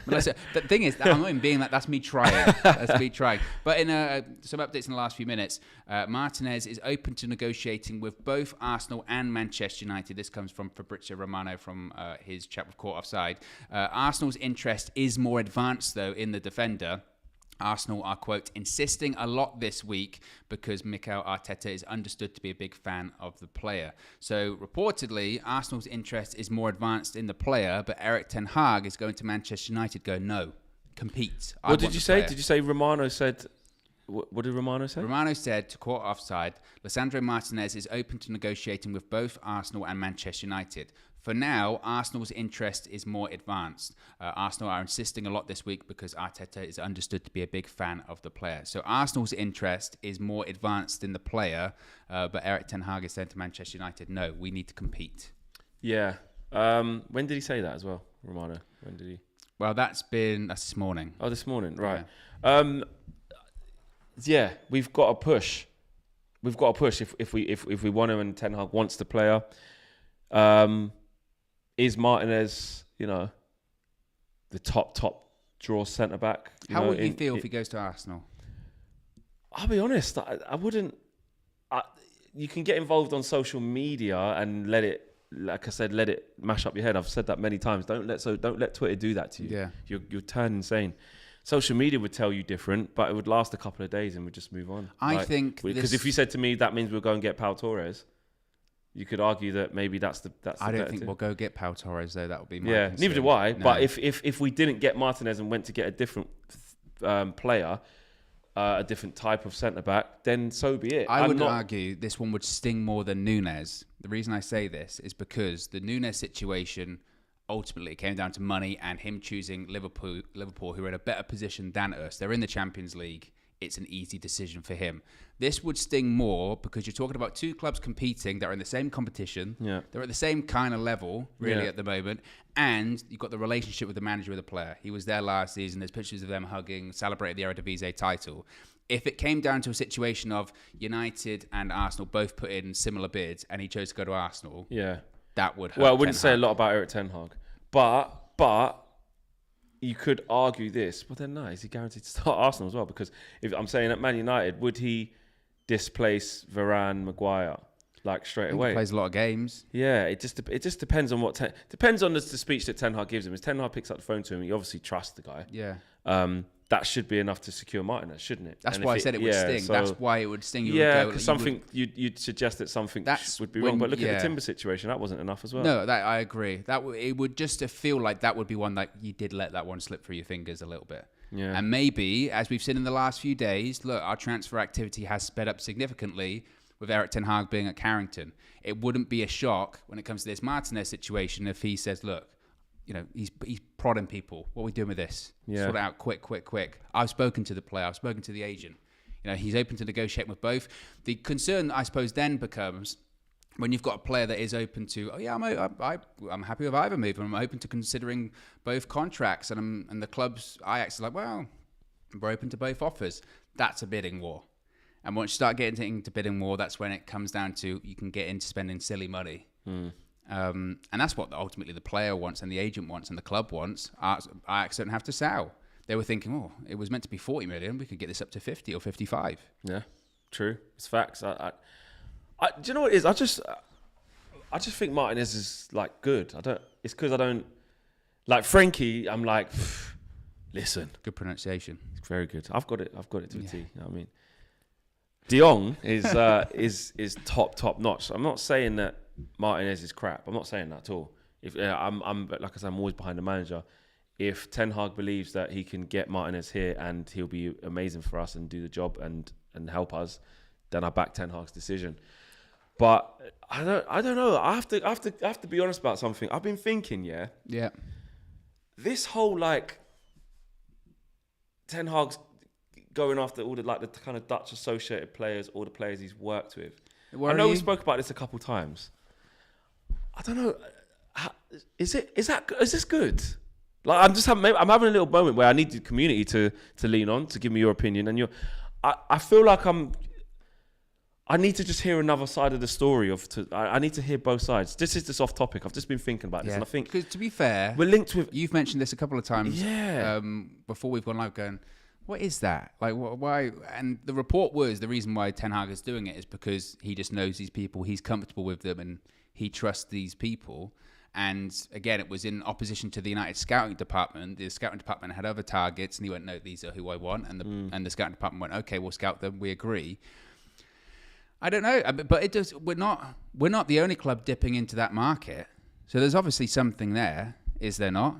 The thing is, I'm not even being that. That's me trying. That's me trying. But in some updates in the last few minutes, Martinez is open to negotiating with both Arsenal and Manchester United. This comes from Fabrizio Romano from his chat with Caught Offside. Arsenal's interest is more advanced, though, in the defender. Arsenal are, quote, insisting a lot this week because Mikel Arteta is understood to be a big fan of the player. So, reportedly, Arsenal's interest is more advanced in the player, but Erik Ten Hag is going to Manchester United go, no, compete. What did you say? Did you say Romano said... What did Romano say? Romano said, to Caught Offside, Lisandro Martinez is open to negotiating with both Arsenal and Manchester United. For now, Arsenal's interest is more advanced. Arsenal are insisting a lot this week because Arteta is understood to be a big fan of the player. So Arsenal's interest is more advanced in the player, but Erik Ten Hag is saying to Manchester United, no, we need to compete. Yeah. When did he say that as well, Romano? When did he? Well, that's this morning. Oh, this morning, right. Yeah. Yeah, we've got to push. We've got to push if we want him and Ten Hag wants the player. Is Martinez, the top draw centre back? How would you feel if he goes to Arsenal? I'll be honest, I wouldn't. You can get involved on social media and let it, like I said, let it mash up your head. I've said that many times. Don't let Twitter do that to you. Yeah, you'll turn insane. Social media would tell you different, but it would last a couple of days and we'd just move on. I think because if you said to me that means we'll go and get Pau Torres, you could argue that maybe that's the. I don't think we'll go get Pau Torres though. That would be my concern. Neither do I. No. But if we didn't get Martinez and went to get a different player, a different type of centre back, then so be it. I would argue this one would sting more than Núñez. The reason I say this is because the Núñez situation. Ultimately, it came down to money and him choosing Liverpool, who are in a better position than us. They're in the Champions League. It's an easy decision for him. This would sting more because you're talking about two clubs competing that are in the same competition. Yeah. They're at the same kind of level, really, at the moment. And you've got the relationship with the manager of the player. He was there last season. There's pictures of them hugging, celebrating the Eredivisie title. If it came down to a situation of United and Arsenal both put in similar bids and he chose to go to Arsenal... That would hurt. Well, I wouldn't say a lot about Erik Ten Hag. But you could argue this. Well, then no, is he guaranteed to start Arsenal as well? Because if I'm saying at Man United, would he displace Varane, Maguire like straight away? He plays a lot of games. Yeah, it just depends on depends on the speech that Ten Hag gives him. If Ten Hag picks up the phone to him, you obviously trust the guy. Yeah. That should be enough to secure Martinez, shouldn't it? That's why I said it would sting. So, that's why it would sting. Because you'd suggest that something would be wrong. But look at the Timber situation. That wasn't enough as well. No, I agree. It would just feel like that would be one that you did let that one slip through your fingers a little bit. Yeah. And maybe, as we've seen in the last few days, look, our transfer activity has sped up significantly with Erik Ten Hag being at Carrington. It wouldn't be a shock when it comes to this Martinez situation if he says, look, he's prodding people. What are we doing with this? Yeah. Sort it out quick. I've spoken to the player. I've spoken to the agent. he's open to negotiating with both. The concern, I suppose, then becomes when you've got a player that is open to, I'm happy with either move, and I'm open to considering both contracts, and the club's Ajax is like, well, we're open to both offers. That's a bidding war. And once you start getting into bidding war, that's when it comes down to you can get into spending silly money. And that's what ultimately the player wants and the agent wants and the club wants. Ajax don't have to sell. They were thinking, it was meant to be 40 million. We could get this up to 50 or 55. Yeah, true. It's facts. Do you know what it is? I just think Martinez is like good. It's because I don't like Frankie. I'm like, listen. Good pronunciation. It's very good. I've got it to a T. You know what I mean? De Jong is top notch. I'm not saying that Martinez is crap. I'm not saying that at all. If I'm like I said, I'm always behind the manager. If Ten Hag believes that he can get Martinez here and he'll be amazing for us and do the job and help us, then I back Ten Hag's decision. But I don't know. I have to be honest about something. I've been thinking, yeah. This whole like Ten Hag's going after all the kind of Dutch associated players, all the players he's worked with. I know we spoke about this a couple times. I don't know. Is this good? Like I'm having a little moment where I need the community to lean on to give me your opinion, and I feel like I need to just hear another side of the story I need to hear both sides. This is just off topic. I've just been thinking about this, and I think because to be fair, we're linked with. You've mentioned this a couple of times. Yeah. Before we've gone live, going, what is that? Like, why? And the report was the reason why Ten Hag is doing it is because he just knows these people, he's comfortable with them, and he trusts these people. And again, it was in opposition to the United scouting department. The scouting department had other targets, and he went, "No, these are who I want." And the scouting department went, "Okay, we'll scout them. We agree." I don't know, but it does. We're not the only club dipping into that market. So there's obviously something there, is there not?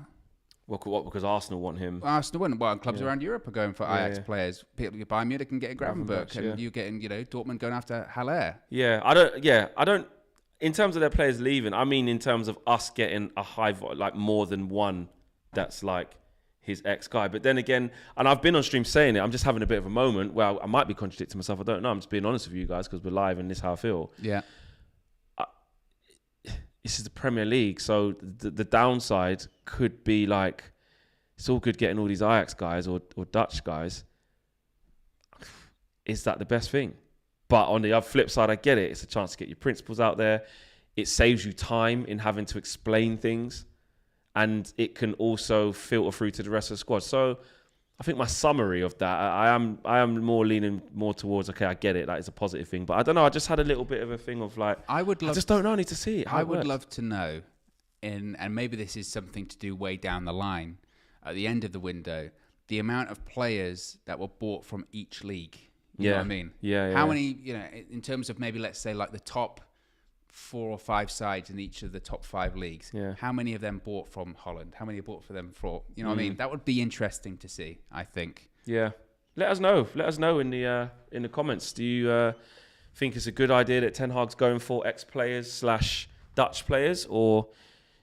What? Because Arsenal want him. Arsenal wouldn't. Well, clubs around Europe are going for Ajax players. People get Bayern Munich and getting Gravenberch, and you're getting, Dortmund going after Haller. Yeah, I don't. In terms of their players leaving, I mean in terms of us getting a high, like more than one that's like his ex-guy. But then again, and I've been on stream saying it, I'm just having a bit of a moment where I might be contradicting myself. I don't know. I'm just being honest with you guys because we're live and this is how I feel. Yeah. This is the Premier League. So the downside could be like, it's all good getting all these Ajax guys or Dutch guys. Is that the best thing? But on the other flip side, I get it. It's a chance to get your principles out there. It saves you time in having to explain things. And it can also filter through to the rest of the squad. So I think my summary of that, I am more leaning more towards, okay, I get it. That is a positive thing. But I don't know. I just had a little bit of a thing of like, I just don't know. I need to see it. I would love to know, and maybe this is something to do way down the line, at the end of the window, the amount of players that were bought from each league. You know what I mean? Yeah. How many, in terms of maybe, let's say, like the top 4 or 5 sides in each of the top 5 leagues, how many of them bought from Holland? How many are bought for them for, what I mean? That would be interesting to see, I think. Yeah. Let us know. Let us know in the comments. Do you think it's a good idea that Ten Hag's going for ex-players / Dutch players? Or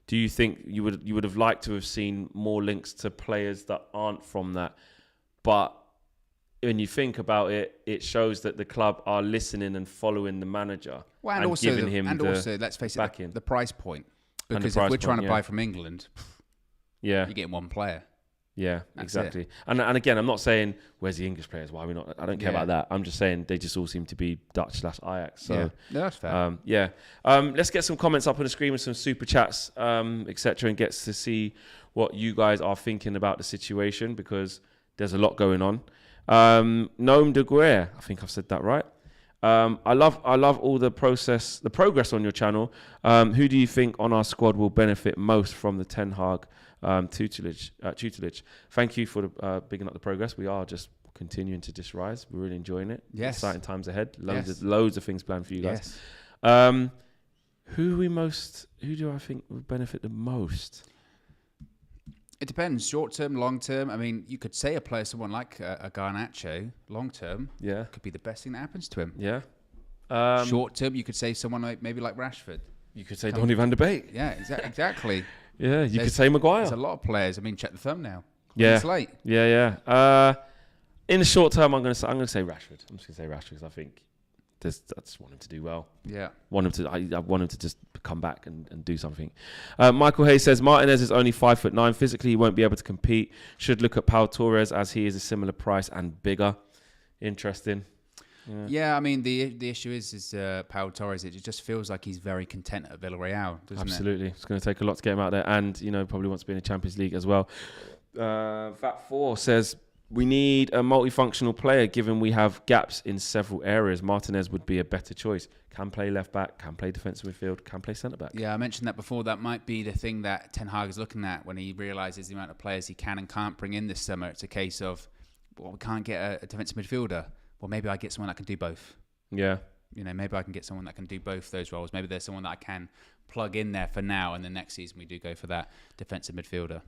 do you think you would have liked to have seen more links to players that aren't from that? But when you think about it, it shows that the club are listening and following the manager and also giving him also, let's face it, the price point. Because if we're trying to buy from England, you're getting one player. Yeah, exactly. And again, I'm not saying where's the English players. Why are we not? I don't care about that. I'm just saying they just all seem to be Dutch / Ajax. So that's fair. Let's get some comments up on the screen with some super chats, etc., and get to see what you guys are thinking about the situation because there's a lot going on. Noam de Guerre, I think I've said that right. I love all the progress on your channel. Who do you think on our squad will benefit most from the Ten Hag tutelage? Thank you for bigging up the progress. We are just continuing to just rise. We're really enjoying it. Yes. Exciting times ahead. Loads of things planned for you guys. Yes. Who do I think will benefit the most? It depends. Short term, long term. I mean, you could say someone like a Garnacho, long term, could be the best thing that happens to him. Yeah. Short term, you could say someone like Rashford. You could say Donny van de Beek. Yeah, exactly. Yeah, you could say Maguire. There's a lot of players. I mean, check the thumbnail. Yeah. It's late. Yeah. In the short term, I'm going to say Rashford. I'm just going to say Rashford because I think I just want him to do well. Yeah. I want him to just come back and do something. Michael Hayes says Martinez is only 5'9". Physically, he won't be able to compete. Should look at Pau Torres as he is a similar price and bigger. Interesting. Yeah, I mean, the issue is Pau Torres. It just feels like he's very content at Villarreal, doesn't it? Absolutely. It's going to take a lot to get him out there, and probably wants to be in the Champions League as well. Fat4 says we need a multifunctional player given we have gaps in several areas. Martinez would be a better choice. Can play left back, can play defensive midfield, can play centre back. Yeah, I mentioned that before. That might be the thing that Ten Hag is looking at when he realises the amount of players he can and can't bring in this summer. It's a case of, well, we can't get a defensive midfielder. Well, maybe I get someone that can do both. Yeah. Maybe I can get someone that can do both those roles. Maybe there's someone that I can plug in there for now, and then next season we do go for that defensive midfielder.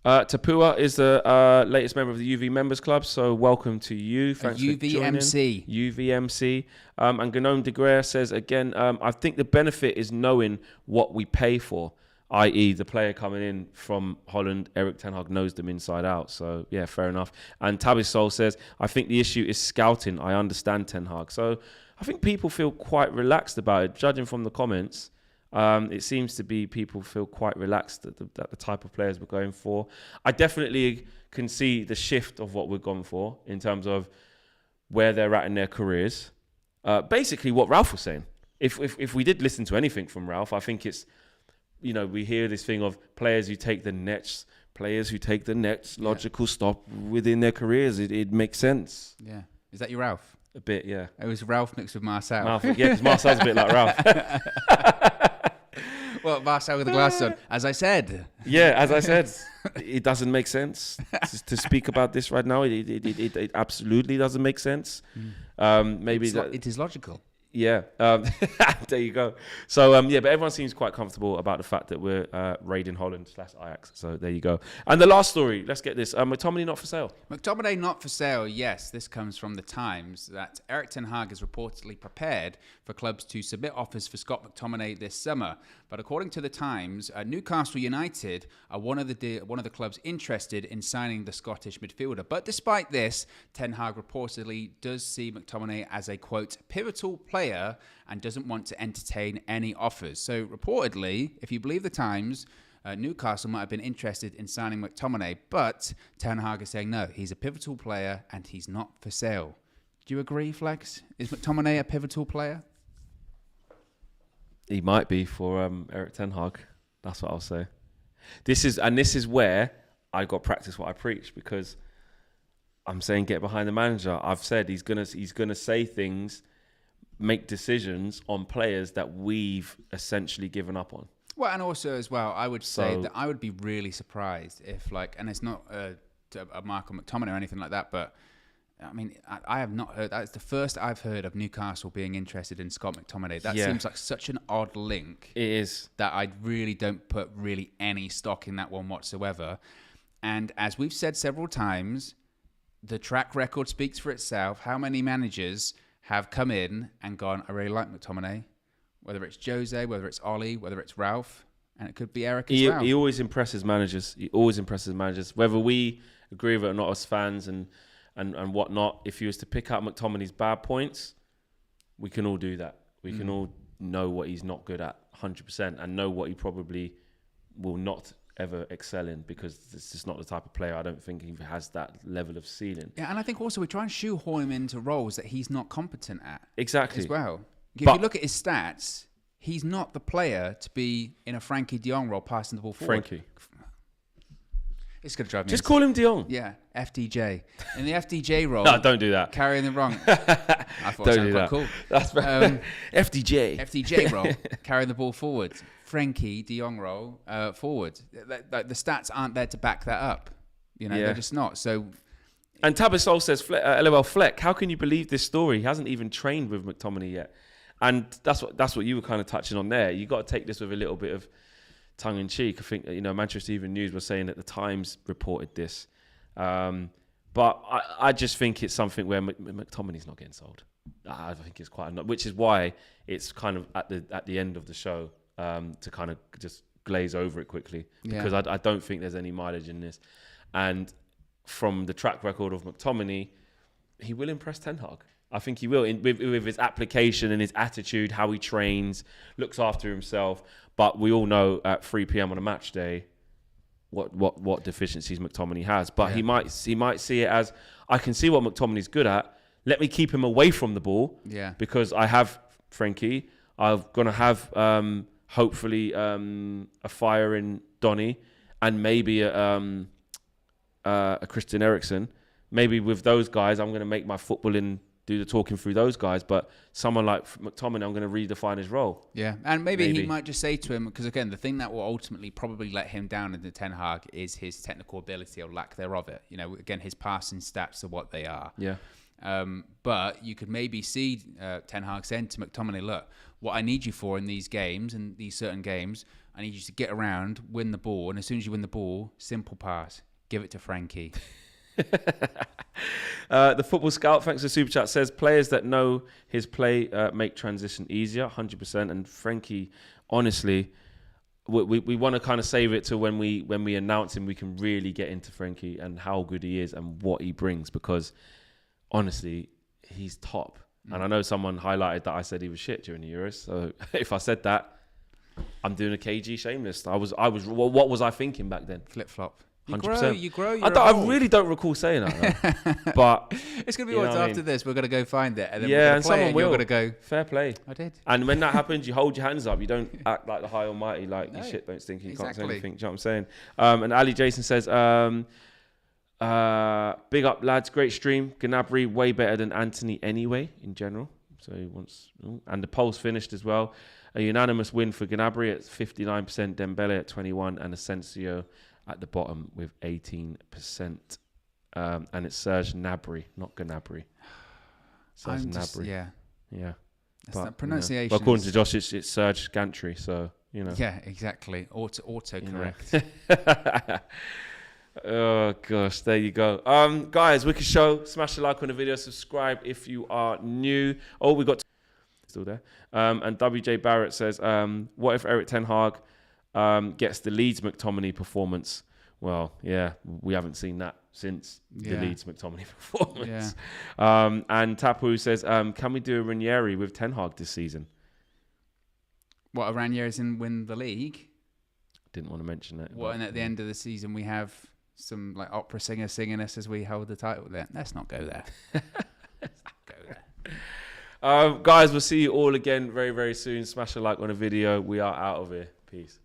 Tapua is the latest member of the UV Members Club, so welcome to you. Thanks for joining. UVMC. And Gnome de Guerre says, again, I think the benefit is knowing what we pay for, i.e. the player coming in from Holland, Erik ten Hag knows them inside out. So, yeah, fair enough. And Tabisol says, I think the issue is scouting. I understand Ten Hag. So I think people feel quite relaxed about it, judging from the comments. It seems to be people feel quite relaxed at the type of players we're going for. I definitely can see the shift of what we've gone for in terms of where they're at in their careers. Basically, what Ralph was saying. If we did listen to anything from Ralph, I think it's, we hear this thing of players who take the next logical stop within their careers. It makes sense. Yeah. Is that your Ralph? A bit, yeah. It was Ralph mixed with Marcel. Yeah, because Marcel's a bit like Ralph. Well, Marcel with the glasses on. As I said. Yeah, as I said, it doesn't make sense to speak about this right now. It absolutely doesn't make sense. Maybe it is logical. Yeah, there you go. So, but everyone seems quite comfortable about the fact that we're raiding Holland/Ajax. So there you go. And the last story, let's get this. McTominay not for sale. McTominay not for sale, yes. This comes from the Times that Erik ten Hag is reportedly prepared for clubs to submit offers for Scott McTominay this summer. But according to the Times, Newcastle United are one of the clubs interested in signing the Scottish midfielder. But despite this, ten Hag reportedly does see McTominay as a, quote, pivotal player and doesn't want to entertain any offers. So reportedly, if you believe the Times, Newcastle might have been interested in signing McTominay, but Ten Hag is saying no, he's a pivotal player and he's not for sale. Do you agree, Flex? Is McTominay a pivotal player? He might be for Erik ten Hag. That's what I'll say. This is where I got practice what I preach, because I'm saying get behind the manager. I've said he's gonna say things, make decisions on players that we've essentially given up on. Well, and also as well, I would say that I would be really surprised if, and it's not a mark on McTominay or anything like that, but I mean, I have not heard. That's the first I've heard of Newcastle being interested in Scott McTominay. That seems like such an odd link. It is. That I really don't put really any stock in that one whatsoever. And as we've said several times, the track record speaks for itself. How many managers have come in and gone, I really like McTominay, whether it's Jose, whether it's Ollie, whether it's Ralph, and it could be Eric as well. He always impresses managers. Whether we agree with it or not as fans and whatnot, if you was to pick out McTominay's bad points, we can all do that. We can all know what he's not good at 100% and know what he probably will not ever excel in, because it's just not the type of player. I don't think he has that level of ceiling. Yeah, and I think also we try and shoehorn him into roles that he's not competent at. Exactly. As well. If you look at his stats, he's not the player to be in a Frankie de Jong role passing the ball forward. Frankie. It's going to drive me. Just call him de Jong. Yeah, FDJ. In the FDJ role. No, don't do that. Carrying the wrong. I thought it sounded quite cool. That's FDJ. FDJ role, carrying the ball forward. Frankie de Jong role, forward. The stats aren't there to back that up. They're just not. So. And Tabasol says, LOL Fleck, how can you believe this story? He hasn't even trained with McTominay yet. And that's what you were kind of touching on there. You got to take this with a little bit of tongue in cheek. I think Manchester Evening News was saying that the Times reported this, but I just think it's something where McTominay's not getting sold. I think it's quite enough, which is why it's kind of at the end of the show to kind of just glaze over it quickly, because I don't think there's any mileage in this. And from the track record of McTominay, he will impress Ten Hag. I think he will with his application and his attitude, how he trains, looks after himself. But we all know at 3 p.m. on a match day what deficiencies McTominay has. But he might see it as, I can see what McTominay's good at. Let me keep him away from the ball. Yeah. Because I have Frankie. I'm gonna have hopefully a fire in Donny and maybe a Christian Eriksen. Maybe with those guys, I'm gonna make my footballing do the talking through those guys, but someone like McTominay, I'm going to redefine his role. Yeah, and maybe he might just say to him, because again, the thing that will ultimately probably let him down in the Ten Hag is his technical ability or lack thereof it. You know, again, his passing stats are what they are. Yeah. But you could maybe see Ten Hag saying to McTominay, look, what I need you for in these games, and these certain games, I need you to get around, win the ball, and as soon as you win the ball, simple pass, give it to Frankie. The Football Scout, thanks for the super chat, says players that know his play make transition easier, 100%. And Frankie, honestly, we want to kind of save it to when we announce him, we can really get into Frankie and how good he is and what he brings, because honestly, he's top. And I know someone highlighted that I said he was shit during the Euros. So if I said that, I'm doing a KG shameless. What was I thinking back then? Flip flop. 100%. You grow. I really don't recall saying that, but it's gonna be once after this. We're gonna go find it, and then and someone will. You're gonna go. Fair play. I did. And when that happens, you hold your hands up. You don't act like the high almighty, like your shit don't stink. You can't say anything. Do you know what I'm saying? And Ali Jason says, "Big up, lads. Great stream. Gnabry way better than Antony anyway in general." So he wants, and the poll's finished as well. A unanimous win for Gnabry at 59%, Dembele at 21%, and Asensio at the bottom with 18%. And it's Serge Gnabry, not Gnabry. Serge Gnabry. Yeah. But pronunciation. Well, according to Josh, it's Serge Gantry, so, you know. Yeah, exactly. Auto-correct. You know. Oh, gosh, there you go. Guys, wicked show. Smash the like on the video. Subscribe if you are new. Oh, we got... Still there. And WJ Barrett says, what if Erik Ten Hag gets the Leeds McTominay performance? Well, yeah, we haven't seen that since the Leeds McTominay performance. Yeah. And Tapu says, can we do a Ranieri with Ten Hag this season? What, a Ranieri's in win the league? Didn't want to mention that. Well, and at the end of the season, we have some like opera singer singing us as we hold the title there. Let's not go there. Let's not go there. Guys, we'll see you all again very, very soon. Smash a like on the video. We are out of here. Peace.